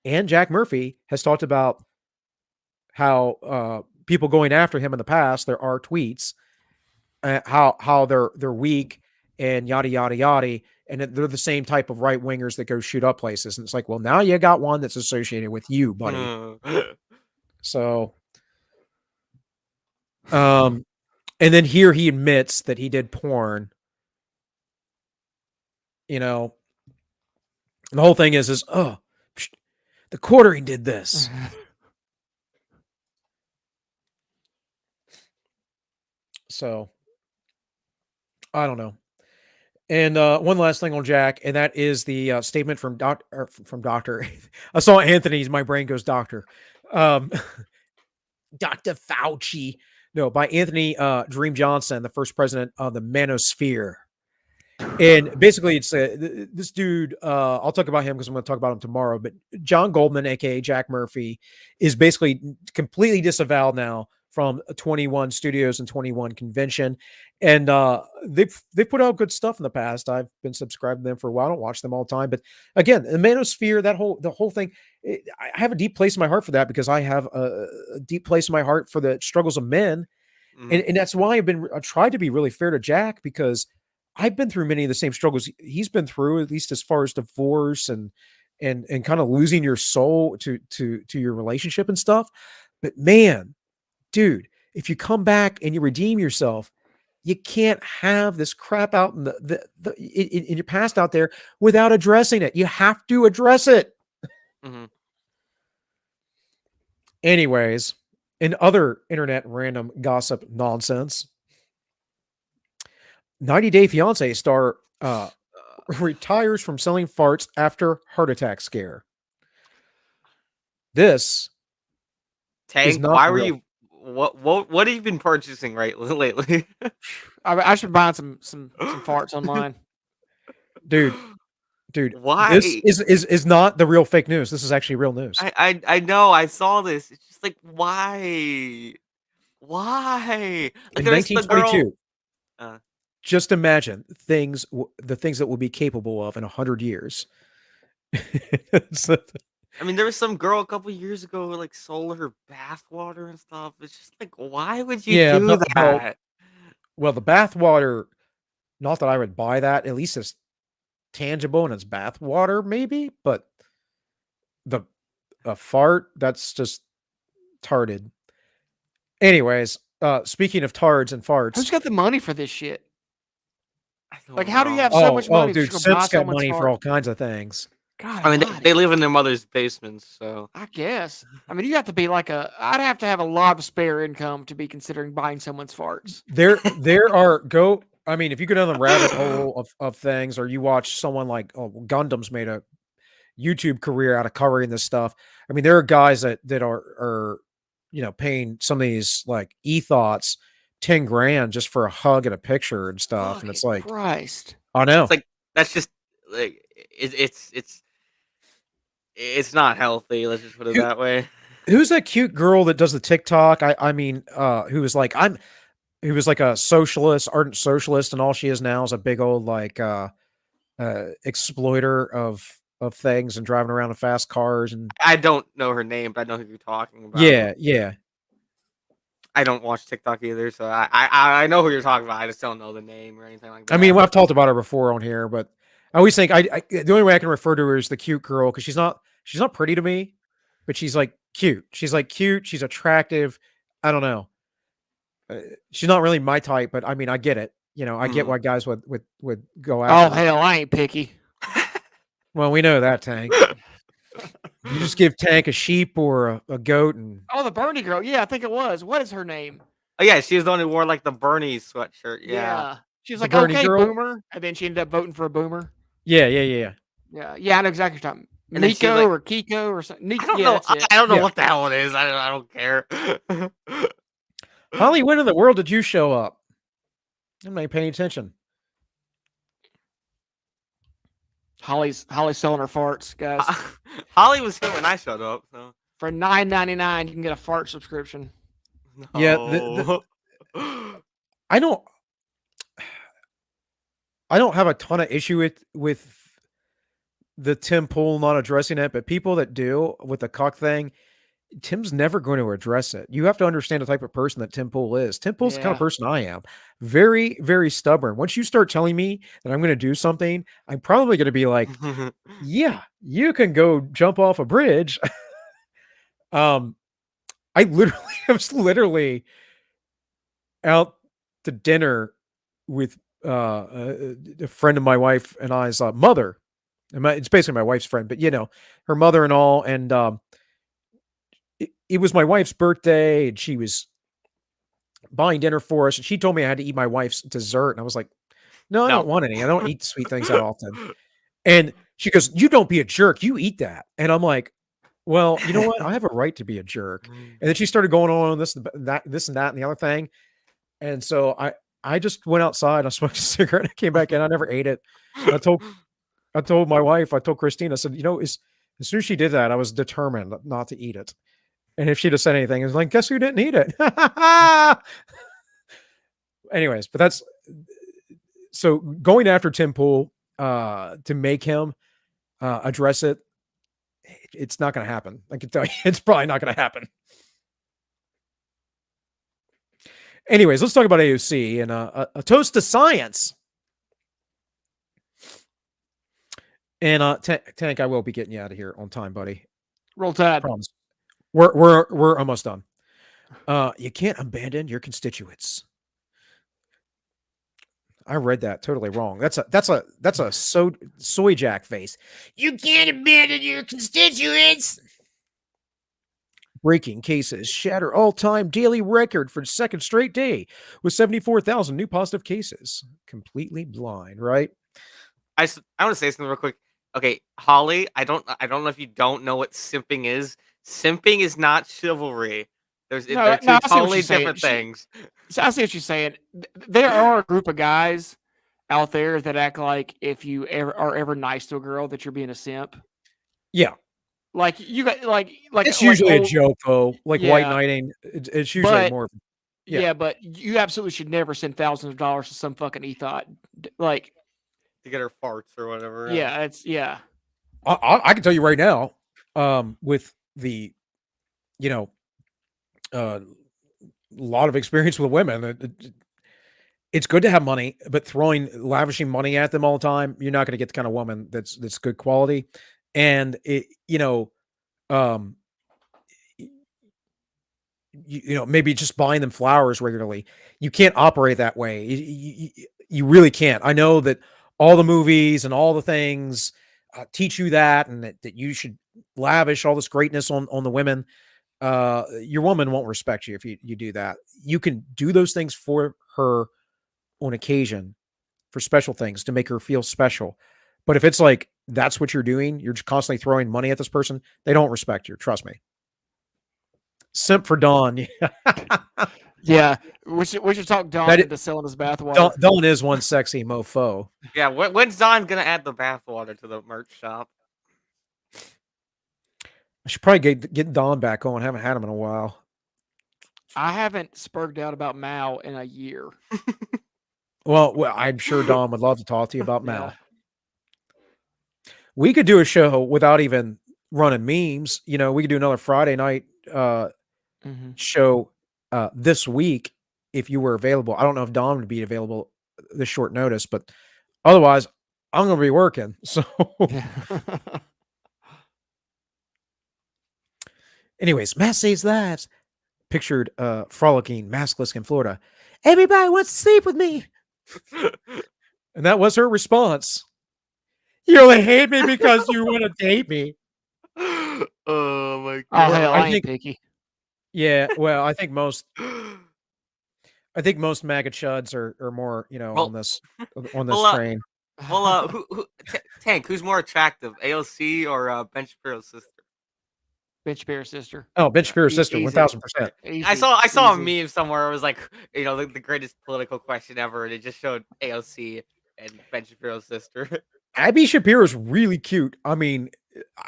And Jack Murphy has talked about how people going after him in the past, there are tweets, how they're weak and yada, yada, yada. And they're the same type of right wingers that go shoot up places. And it's like, well, now you got one that's associated with you, buddy. So, and then here he admits that he did porn. The whole thing is the Quartering did this. So I don't know. And one last thing on Jack, and that is the statement from Doctor. I saw Anthony's. My brain goes Doctor. Dr. Fauci. No, by Anthony Dream Johnson, the first president of the Manosphere. And basically, it's this dude. I'll talk about him because I'm going to talk about him tomorrow. But John Goldman, aka Jack Murphy, is basically completely disavowed now from 21 Studios and 21 Convention, and they've put out good stuff in the past. I've been subscribed to them for a while. I don't watch them all the time, but again, the Manosphere, the whole thing. I have a deep place in my heart for that because I have a deep place in my heart for the struggles of men, and that's why I tried to be really fair to Jack because I've been through many of the same struggles he's been through, at least as far as divorce and kind of losing your soul to your relationship and stuff. But man, dude, if you come back and you redeem yourself, you can't have this crap out in in your past out there without addressing it. You have to address it. Anyways, in other internet random gossip nonsense, 90 Day Fiance star retires from selling farts after heart attack scare. This Tank, not why were real. you? What have you been purchasing lately? I should buy some farts online. Dude, Why? this is not the real fake news. This is actually real news. I know. I saw this. It's just like why? Like In there's the girl. 1922, just imagine the things that we'll be capable of in 100 years. I mean, there was some girl a couple years ago who like sold her bathwater and stuff. It's just like, why would you do that? Well, the bathwater, not that I would buy that. At least it's tangible and it's bathwater, maybe. But a fart, that's just tarded. Anyways, speaking of tards and farts, Who's got the money for this shit? Like, know. how do you have so much money? Dude, Simps got money for all kinds of things. God, I mean, they live in their mother's basements, so I guess. I mean, you have to be like I'd have to have a lot of spare income to be considering buying someone's farts. There I mean, if you go down the rabbit hole of things, or you watch someone like Gundam's made a YouTube career out of covering this stuff. I mean, there are guys that are paying some of these like e-thoughts 10 grand just for a hug and a picture and stuff. And it's like, Christ. I know. it's like that's just like it's not healthy. Let's just put it that way. Who's that cute girl that does the TikTok? I mean, who was like a socialist, ardent socialist, and all she is now is a big old like exploiter of things and driving around in fast cars. And I don't know her name, but I know who you're talking about. Yeah. I don't watch TikTok either, so I know who you're talking about. I just don't know the name or anything like that. I mean, I've talked about her before on here, but I always think the only way I can refer to her is the cute girl because she's not pretty to me, but she's like cute. She's like cute. She's attractive. I don't know. She's not really my type, but I mean, I get it. I get why guys would go after. Oh hell, I ain't picky. Well, we know that, Tank. You just give Tank a sheep or a goat, and the Bernie girl. Yeah, I think it was. What is her name? Oh yeah, she was the one who wore like the Bernie sweatshirt. Yeah. She was The like, Bernie okay, girl? boomer, and then she ended up voting for a boomer. yeah. Yeah, I know exactly what you're talking. And then she's Nico like- or Kiko or something. I don't know. That's it. I don't know Yeah. what the hell it is. I don't care. Holly, when in the world did you show up? I'm not paying attention. Holly's selling her farts, guys. Holly was here when I showed up. So. For $9.99, you can get a fart subscription. Yeah, I don't have a ton of issue with the Tim Pool not addressing it, but people that do with the cuck thing, Tim's never going to address it. You have to understand the type of person that Tim Pool is. Tim Pool's the kind of Yeah. person I am. Very, very stubborn. Once you start telling me that I'm going to do something, I'm probably going to be like, yeah, you can go jump off a bridge. I was literally out to dinner with a friend of my wife and I's mother. It's basically my wife's friend, but her mother and all. And it was my wife's birthday, and she was buying dinner for us, and she told me I had to eat my wife's dessert, and I was like, "No, I No. don't want any. I don't eat sweet things that often." And she goes, "You don't be a jerk. You eat that." And I'm like, "Well, you know what? I have a right to be a jerk." And then she started going on this and that, and the other thing. And so I just went outside. I smoked a cigarette. And I came back in. I never ate it. And I told my wife. I told Christine. I said, as soon as she did that, I was determined not to eat it. And if she'd have said anything, it's like, guess who didn't eat it? Anyways, but that's so going after Tim Pool to make him address it. It's not going to happen. I can tell you, it's probably not going to happen. Anyways, let's talk about AOC and a toast to science. And Tank, I will be getting you out of here on time, buddy. Roll Tide. Promise. We're almost done. You can't abandon your constituents. I read that totally wrong. That's a soy jack face. You can't abandon your constituents. Breaking cases shatter all-time daily record for the second straight day with 74,000 new positive cases. Completely blind, right? I want to say something real quick. Okay, Holly, I don't know if you don't know what simping is. Simping is not chivalry. They're two totally different things. I see what you're saying. There are a group of guys out there that act like if you are ever nice to a girl that you're being a simp. Yeah. Like you got like it's usually a joke though, like white knighting. It's usually more. Yeah, but you absolutely should never send thousands of dollars to some fucking ethot, like to get her farts or whatever. Yeah, it's I can tell you right now, with the, lot of experience with women. It's good to have money, but lavishing money at them all the time, you're not going to get the kind of woman that's good quality. And maybe just buying them flowers regularly. You can't operate that way. You really can't. I know that all the movies and all the things teach you that, and that you should lavish all this greatness on the women. Your woman won't respect you if you do that. You can do those things for her on occasion, for special things to make her feel special. But if it's like, that's what you're doing, you're just constantly throwing money at this person, they don't respect you. Trust me. Simp for Dawn. Yeah. We should talk Dawn into selling his bathwater. Dawn is one sexy mofo. Yeah. When's Dawn going to add the bathwater to the merch shop? I should probably get Dawn back on. I haven't had him in a while. I haven't spurged out about Mao in a year. Well, I'm sure Dawn would love to talk to you about Mao. We could do a show without even running memes. We could do another Friday night show this week if you were available. I don't know if Dawn would be available this short notice, but otherwise, I'm going to be working. So, anyways, Mass saves lives. Pictured frolicking maskless in Florida. Everybody wants to sleep with me. And that was her response. You only hate me because you want to date me. Oh my god! Oh hell, I ain't picky. Yeah, well, I think most MAGA chuds are more, on this train. Well, Tank, who's more attractive, AOC or Ben Shapiro's sister? Ben Shapiro's sister. Oh, Ben Shapiro's sister, 1000%. I saw a meme somewhere. It was like, the greatest political question ever, and it just showed AOC and Ben Shapiro's sister. Abby Shapiro's really cute. I mean,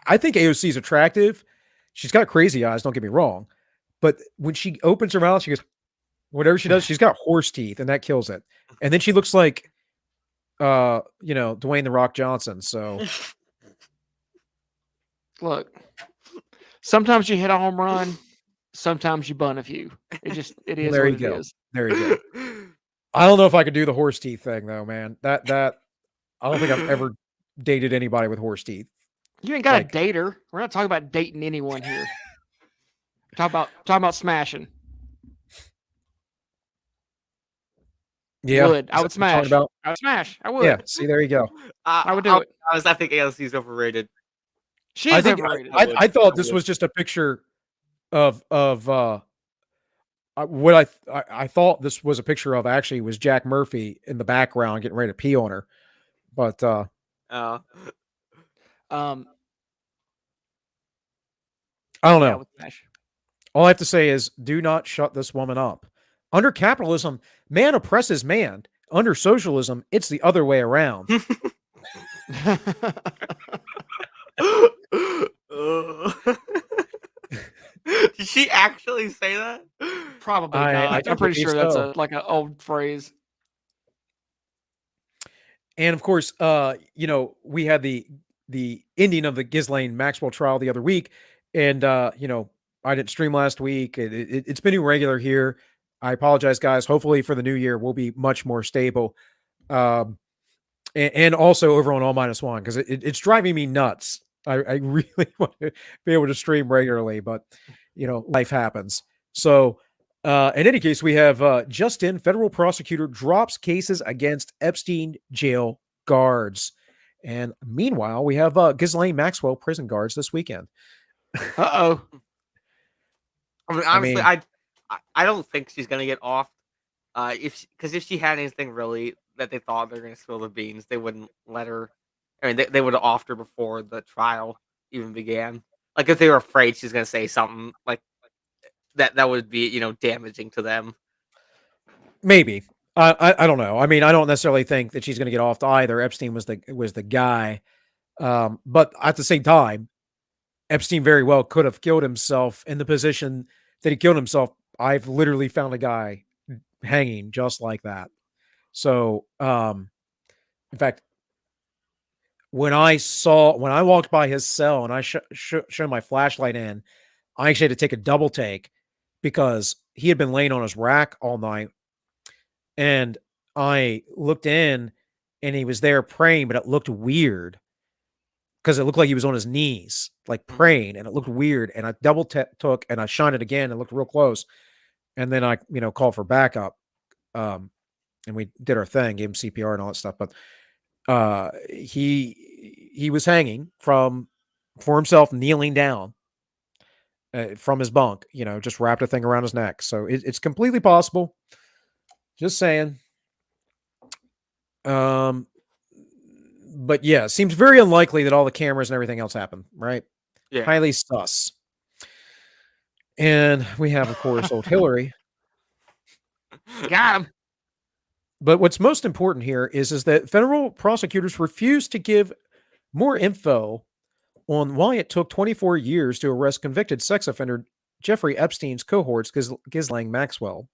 I think AOC's attractive. She's got crazy eyes, don't get me wrong. But when she opens her mouth, she goes, whatever she does, she's got horse teeth, and that kills it. And then she looks like, Dwayne The Rock Johnson. So, look, sometimes you hit a home run, sometimes you bun a few. It is. There you go. There you go. I don't know if I could do the horse teeth thing though, man. That I don't think I've ever dated anybody with horse teeth. You ain't got a dater. We're not talking about dating anyone here. Talking about smashing. Yeah, I would smash. I would smash. I would. Yeah, see, there you go. I would do it. I think AOC is overrated. She is overrated. I thought this was just a picture of what I thought this was a picture of actually was Jack Murphy in the background getting ready to pee on her, but Um, I don't yeah, know. with Smash. All I have to say is, do not shut this woman up. Under capitalism, man oppresses man. Under socialism, it's the other way around. Did she actually say that? Probably I not. I'm pretty believe sure that's so. like an old phrase. And of course, we had the ending of the Gizlane Maxwell trial the other week, and I didn't stream last week. It's been irregular here. I apologize, guys. Hopefully, for the new year, we'll be much more stable. And also over on All Minus One, because it's driving me nuts. I really want to be able to stream regularly, but life happens. So, in any case, we have just in federal prosecutor drops cases against Epstein jail guards, and meanwhile, we have Ghislaine Maxwell prison guards this weekend. Uh-oh. I mean, honestly, I don't think she's gonna get off. Because if she had anything really that they thought they're gonna spill the beans, they wouldn't let her. I mean, they would have offed her before the trial even began. Like if they were afraid she's gonna say something like that would be damaging to them. Maybe. I don't know. I mean, I don't necessarily think that she's going to get off either. Epstein was the guy, but at the same time, Epstein very well could have killed himself in the position that he killed himself. I've literally found a guy hanging just like that. So, in fact, when I walked by his cell and I showed my flashlight in, I actually had to take a double take because he had been laying on his rack all night. And I looked in and he was there praying, but it looked weird because it looked like he was on his knees, like praying, and it looked weird. And I double took and I shined it again and looked real close. And then I, called for backup. And we did our thing, gave him CPR and all that stuff. But he was hanging for himself, kneeling down from his bunk, just wrapped a thing around his neck. So it's completely possible. Just saying. But yeah, it seems very unlikely that all the cameras and everything else happened, right? Yeah. Highly sus. And we have, of course, old Hillary. Got him. But what's most important here is that federal prosecutors refuse to give more info on why it took 24 years to arrest convicted sex offender Jeffrey Epstein's cohorts, Ghislaine Maxwell.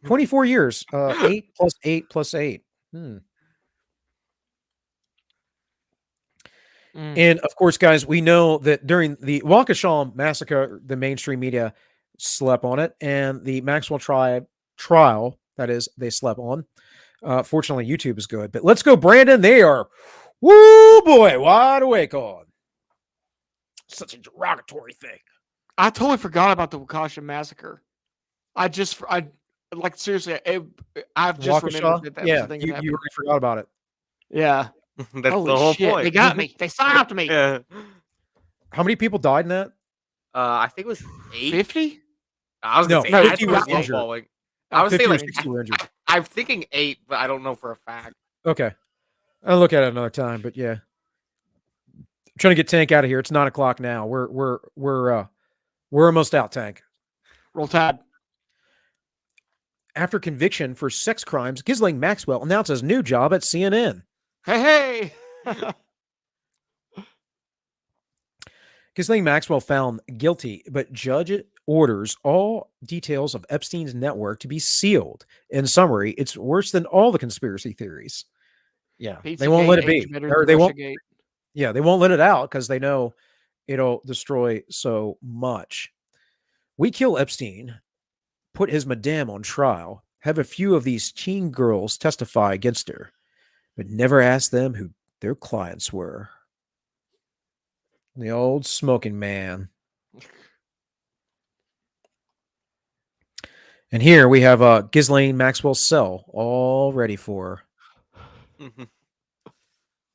24 years, 8 plus 8 plus 8. And of course, guys, we know that during the Waukesha massacre, the mainstream media slept on it, and the Maxwell trial, that is, they slept on. Fortunately, YouTube is good. But let's go, Brandon. They are, woo boy, wide awake on. Such a derogatory thing. I totally forgot about the Waukesha massacre. I like seriously, I've just remembered that. Yeah, you already forgot about it. Yeah. That's Holy the whole shit, point. They got me. They stopped me. Yeah. How many people died in that? I think it was 8. 50? I was gonna No, say 50 I was was injured. lowballing. I was saying 50 or like 60 were injured. I'm thinking 8, but I don't know for a fact. Okay, I'll look at it another time. But yeah, I'm trying to get Tank out of here. It's 9 o'clock now. We're almost out, Tank. Roll Tide. After conviction for sex crimes, Ghislaine Maxwell announces new job at CNN. Hey. Ghislaine Maxwell found guilty, but judge orders all details of Epstein's network to be sealed. In summary, it's worse than all the conspiracy theories. Yeah, they won't let it be. Or they won't. Yeah, they won't let it out because they know it'll destroy so much. We kill Epstein, put his madame on trial, have a few of these teen girls testify against her, but never ask them who their clients were. The old smoking man. And here we have Ghislaine Maxwell's cell all ready for her.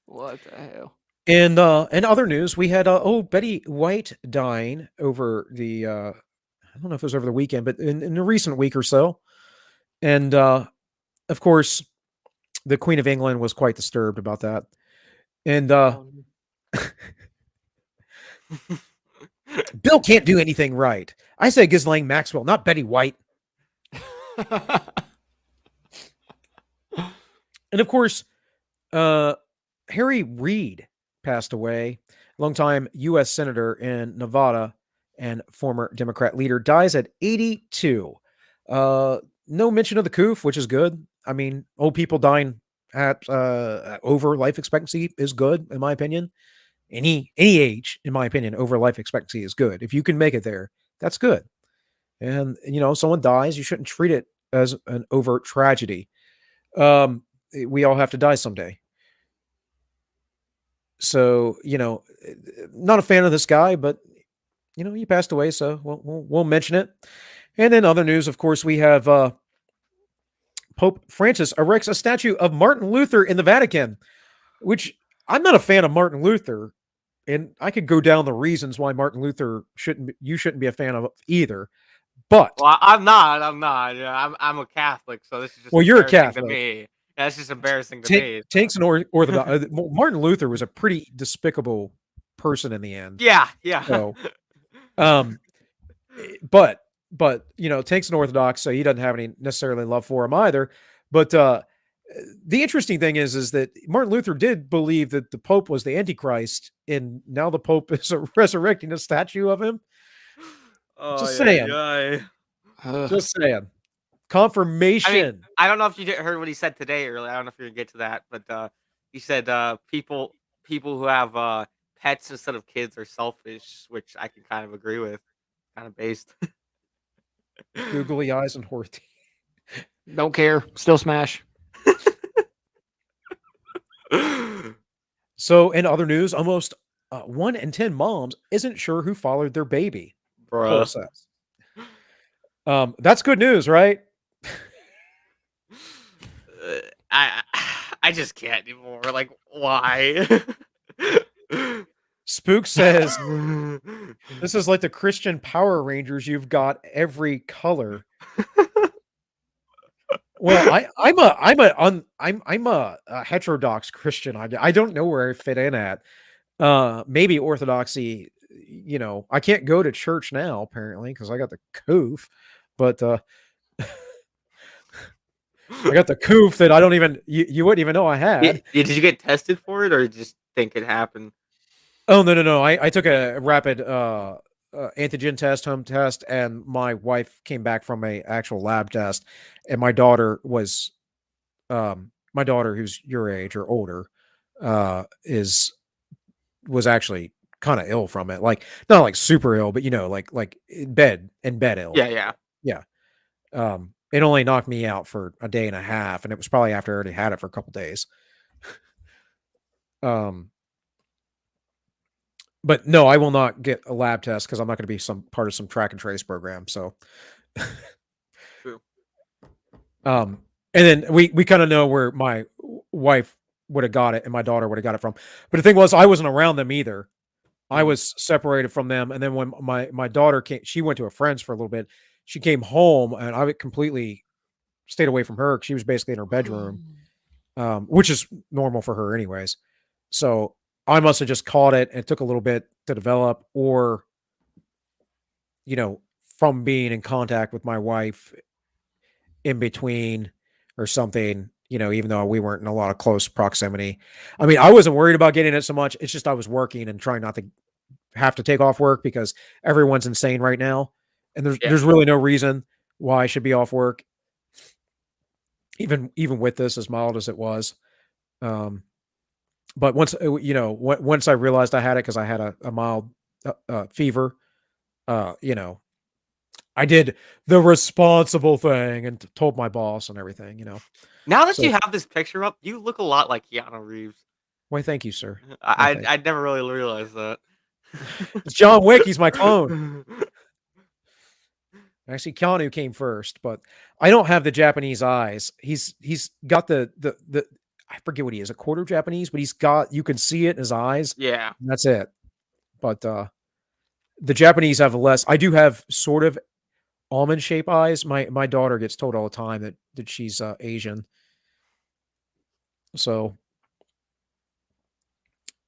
What the hell? And in other news, we had Betty White dying over the I don't know if it was over the weekend, but in a recent week or so. And of course, the Queen of England was quite disturbed about that. And Bill can't do anything right. I say Gizlane Maxwell, not Betty White. And of course, Harry Reid passed away, longtime U.S. Senator in Nevada and former Democrat leader, dies at 82. No mention of the coof, which is good. I mean, old people dying at over life expectancy is good, in my opinion. Any age, in my opinion, over life expectancy is good. If you can make it there, that's good. And someone dies, you shouldn't treat it as an overt tragedy. We all have to die someday. So, not a fan of this guy, but he passed away, so we'll mention it. And then other news, of course, we have Pope Francis erects a statue of Martin Luther in the Vatican, which I'm not a fan of Martin Luther, and I could go down the reasons why Martin Luther you shouldn't be a fan of either. But I'm not. Yeah, I'm a Catholic, so this is just you're a Catholic to me. That's just embarrassing to me. Tank's an Orthodox. Martin Luther was a pretty despicable person in the end. Yeah. So, but Tank's an Orthodox, so he doesn't have any necessarily love for him either. But the interesting thing is that Martin Luther did believe that the Pope was the Antichrist, and now the Pope is resurrecting a statue of him. Just saying. Just saying. Confirmation. I mean, I don't know if you heard what he said today earlier. I don't know if you're gonna get to that, but he said people who have pets instead of kids are selfish, which I can kind of agree with. Kind of based. Googly eyes and Horty. Don't care. Still smash. So, in other news, almost 1 in 10 moms isn't sure who fathered their baby. Bro. That's good news, right? I just can't anymore. Like, why? Spook says this is like the Christian Power Rangers. You've got every color. Well, I'm a heterodox Christian. I don't know where I fit in at. Maybe Orthodoxy. I can't go to church now apparently because I got the coof, but I got the coof that I don't even you wouldn't even know I had. Did you get tested for it, or just think it happened? Oh no! I took a rapid antigen test, home test, and my wife came back from a actual lab test, and my daughter who's your age or older, was actually kind of ill from it, like not like super ill, but like in bed ill. Yeah. It only knocked me out for a day and a half, and it was probably after I already had it for a couple days. But no, I will not get a lab test because I'm not going to be some part of some track and trace program. So, True. And then we kind of know where my wife would have got it and my daughter would have got it from. But the thing was, I wasn't around them either. I was separated from them. And then when my daughter came, she went to a friend's for a little bit. She came home and I completely stayed away from her. She was basically in her bedroom, which is normal for her anyways. So I must have just caught it and it took a little bit to develop, or, from being in contact with my wife in between or something, even though we weren't in a lot of close proximity. I mean, I wasn't worried about getting it so much. It's just I was working and trying not to have to take off work because everyone's insane right now. And there's really no reason why I should be off work, even with this, as mild as it was. But once I realized I had it because I had a mild fever, I did the responsible thing and told my boss and everything. Now that you have this picture up, you look a lot like Keanu Reeves. Why, thank you, sir. I never really realized that. It's John Wick. He's my clone. Actually, Keanu came first, but I don't have the Japanese eyes. He's got the I forget what he is, a quarter Japanese, but you can see it in his eyes. Yeah. And that's it. But the Japanese have less. I do have sort of almond shape eyes. My daughter gets told all the time that she's Asian. So,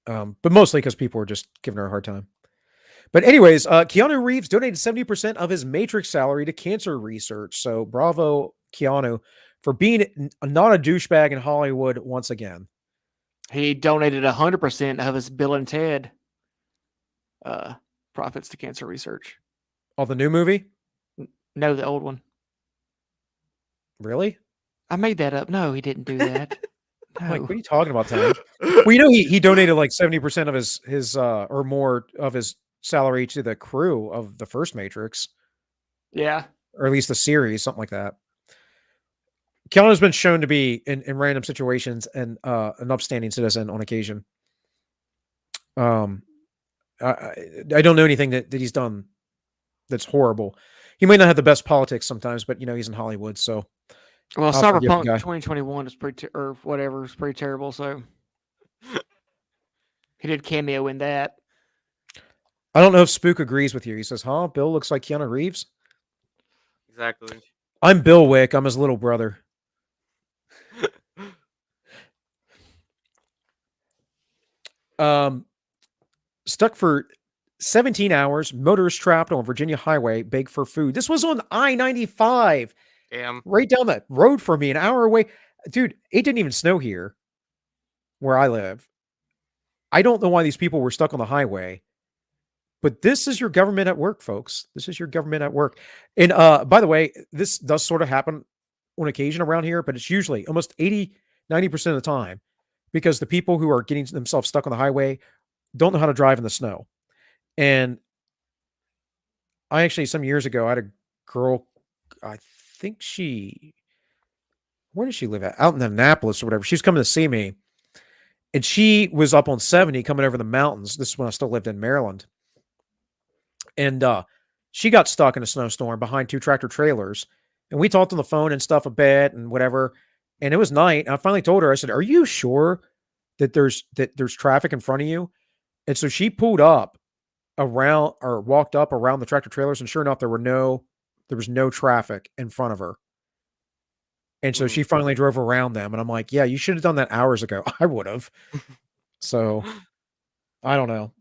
but mostly because people are just giving her a hard time. But anyways, Keanu Reeves donated 70% of his Matrix salary to cancer research. So bravo, Keanu, for being not a douchebag in Hollywood once again. He donated 100% of his Bill and Ted profits to cancer research. Oh, the new movie? No, the old one. Really? I made that up. No, he didn't do that. No. Like, what are you talking about, Tank? Well, you know, he donated like 70% of his or more of his salary to the crew of the first Matrix. Yeah. Or at least the series, something like that. Keanu's been shown to be in random situations and an upstanding citizen on occasion. I don't know anything that he's done that's horrible. He may not have the best politics sometimes, but you know, he's in Hollywood, so Well, I'll forgive the Cyberpunk guy. 2021 is pretty or whatever is pretty terrible. So he did cameo in that. I don't know if Spook agrees with you. He says, "Huh? Bill looks like Keanu Reeves." Exactly. I'm Bill Wick. I'm his little brother. Stuck for 17 hours. Motorists trapped on Virginia highway. Beg for food. This was on I-95. Damn. Right down that road from me, an hour away. Dude, it didn't even snow here where I live. I don't know why these people were stuck on the highway. But this is your government at work, folks. This is your government at work. And by the way, this does sort of happen on occasion around here, but it's usually almost 80, 90% of the time because the people who are getting themselves stuck on the highway don't know how to drive in the snow. And I actually, some years ago, I had a girl, I think where did she live at? Out in Annapolis or whatever. She was coming to see me. And she was up on 70 coming over the mountains. This is when I still lived in Maryland. And she got stuck in a snowstorm behind 2 tractor trailers. And we talked on the phone and stuff a bit and whatever. And it was night. And I finally told her, I said, "Are you sure that there's traffic in front of you?" And so she pulled up around or walked up around the tractor trailers. And sure enough, there was no traffic in front of her. And so she finally drove around them. And I'm like, yeah, you should have done that hours ago. I would have. So I don't know.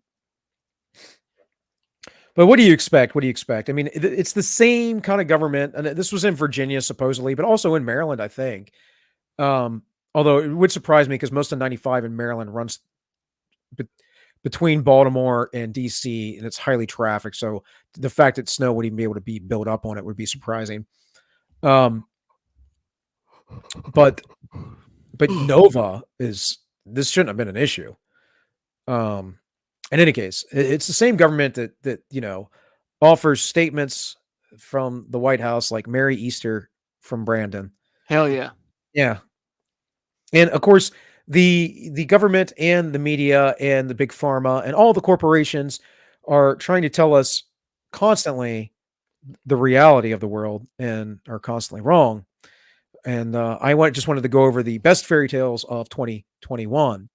But what do you expect? What do you expect? I mean, it's the same kind of government. And this was in Virginia, supposedly, but also in Maryland, I think. Although it would surprise me because most of 95 in Maryland runs between Baltimore and DC, and it's highly trafficked. So the fact that snow would even be able to be built up on it would be surprising. But Nova this shouldn't have been an issue. In any case, it's the same government that you know offers statements from the White House like Merry Easter from Brandon. Hell yeah. Yeah. And of course, the government and the media and the big pharma and all the corporations are trying to tell us constantly the reality of the world and are constantly wrong. And just wanted to go over the best fairy tales of 2021.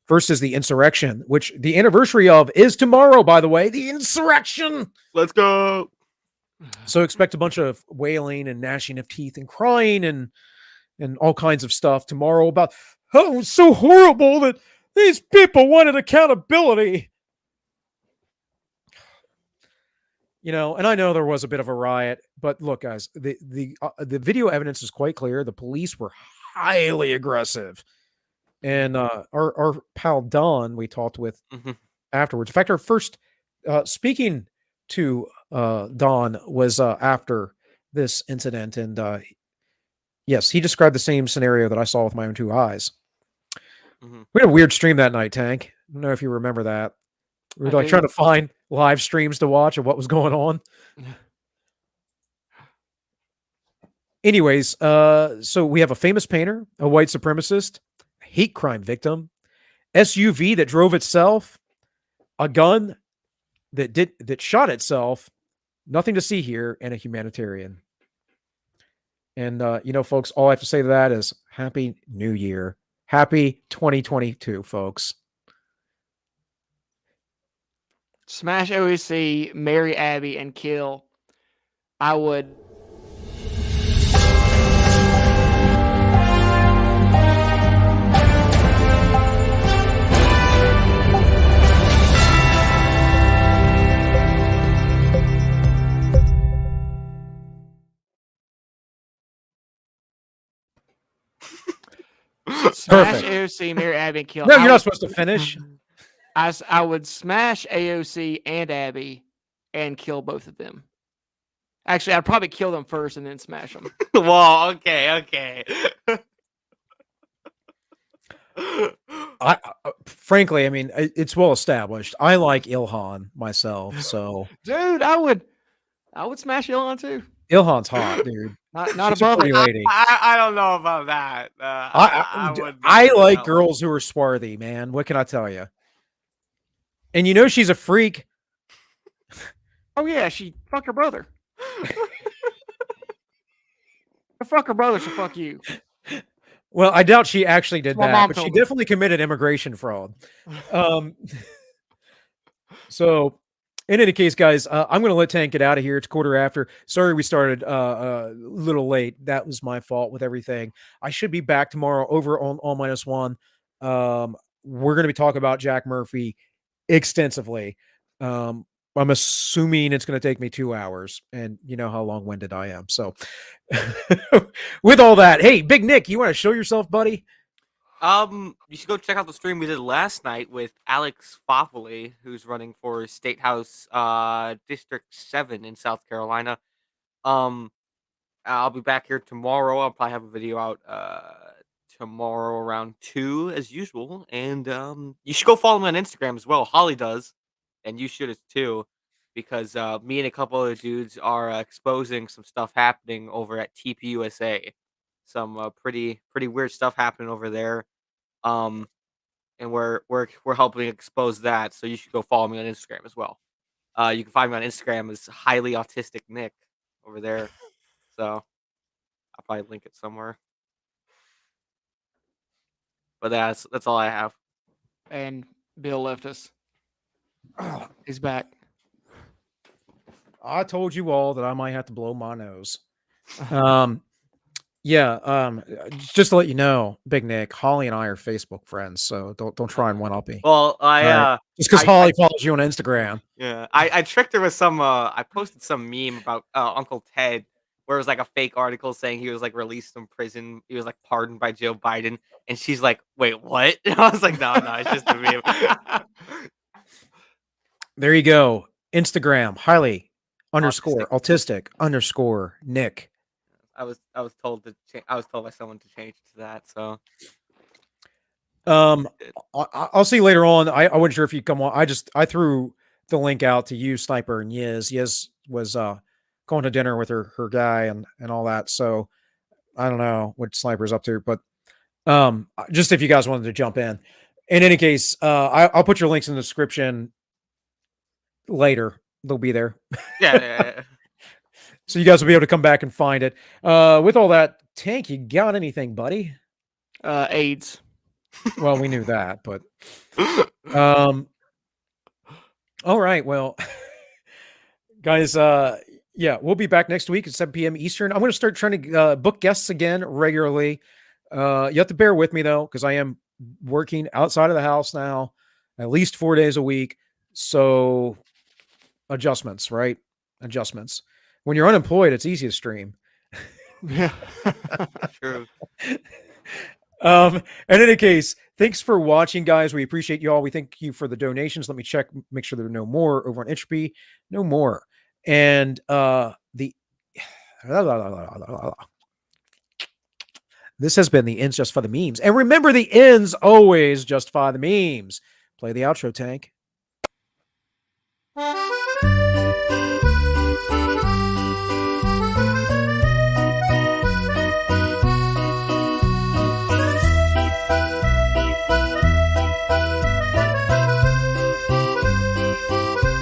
First is the insurrection, which the anniversary of is tomorrow, by the way. The insurrection. Let's go. So expect a bunch of wailing and gnashing of teeth and crying and all kinds of stuff tomorrow about how it was so horrible that these people wanted accountability. You know, and I know there was a bit of a riot, but look, guys, the video evidence is quite clear. The police were highly aggressive. And our pal Don, we talked with afterwards. In fact, our first speaking to Don was after this incident, and yes, he described the same scenario that I saw with my own 2 eyes. We had a weird stream that night, Tank. I don't know if you remember that. We were like trying to find live streams to watch of what was going on. Anyways, so we have a famous painter, a white supremacist, hate crime victim, SUV that drove itself, a gun that shot itself, nothing to see here, and a humanitarian. And you know, folks, all I have to say to that is Happy New Year. Happy 2022, folks. Smash OEC, marry Abby, and kill I would. Smash Perfect. AOC, marry Abby, and kill. No, you're not supposed to finish. I would smash AOC and Abby and kill both of them. Actually, I'd probably kill them first and then smash them. Well, okay. Frankly, I mean, it's well established. I like Ilhan myself, so Dude, I would smash Elon too. Ilhan's hot, dude. Not She's a above pretty it. lady. I don't know about that. I like girls who are swarthy, man. What can I tell you? And you know she's a freak. Oh yeah, she fucked her brother. Fuck her brother, so fuck you. Well, I doubt she actually did My that, mom but she told me. definitely committed immigration fraud. So, in any case, guys, I'm going to let Tank get out of here. It's 1:15. Sorry we started a little late. That was my fault with everything. I should be back tomorrow over on All Minus One. We're going to be talking about Jack Murphy extensively. I'm assuming it's going to take me 2 hours, and you know how long-winded I am. So, with all that, hey, Big Nick, you want to show yourself, buddy? You should go check out the stream we did last night with Alex Fopoli, who's running for State House District 7 in South Carolina. I'll be back here tomorrow. I'll probably have a video out tomorrow around 2 as usual. And you should go follow me on Instagram as well. Holly does, and you should too, because me and a couple other dudes are exposing some stuff happening over at TPUSA. Some pretty weird stuff happening over there. And we're helping expose that. So you should go follow me on Instagram as well. You can find me on Instagram as highly autistic Nick over there. So I'll probably link it somewhere. But that's all I have. And Bill left us. He's back. I told you all that I might have to blow my nose. Just to let you know, Big Nick, Holly and I are Facebook friends, so don't try and one up me. Well, Just because Holly follows you on Instagram. Yeah, I tricked her with some. I posted some meme about Uncle Ted, where it was like a fake article saying he was like released from prison. He was like pardoned by Joe Biden, and she's like, "Wait, what?" And I was like, "No, it's just a meme." There you go. Instagram, Highly autistic _ Nick. I was told to I was told by someone to change it to that. So I'll see you later on. I wasn't sure if you'd come on. I threw the link out to you, Sniper, and Yiz. Yiz was going to dinner with her guy and all that. So I don't know what Sniper's up to, but just if you guys wanted to jump in. In any case, I'll put your links in the description later. They'll be there. yeah. So you guys will be able to come back and find it. With all that, Tank, you got anything, buddy? AIDS. Well, we knew that, but all right. Well, guys, we'll be back next week at 7 p.m. Eastern. I'm going to start trying to book guests again regularly. You have to bear with me though, because I am working outside of the house now, at least 4 days a week. So adjustments, right? Adjustments. When you're unemployed, it's easy to stream. Yeah. True. In any case, thanks for watching, guys. We appreciate you all. We thank you for the donations. Let me check, make sure there are no more over on Entropy. No more. And this has been the Ends Justify the Memes. And remember, the ends always justify the memes. Play the outro, Tank.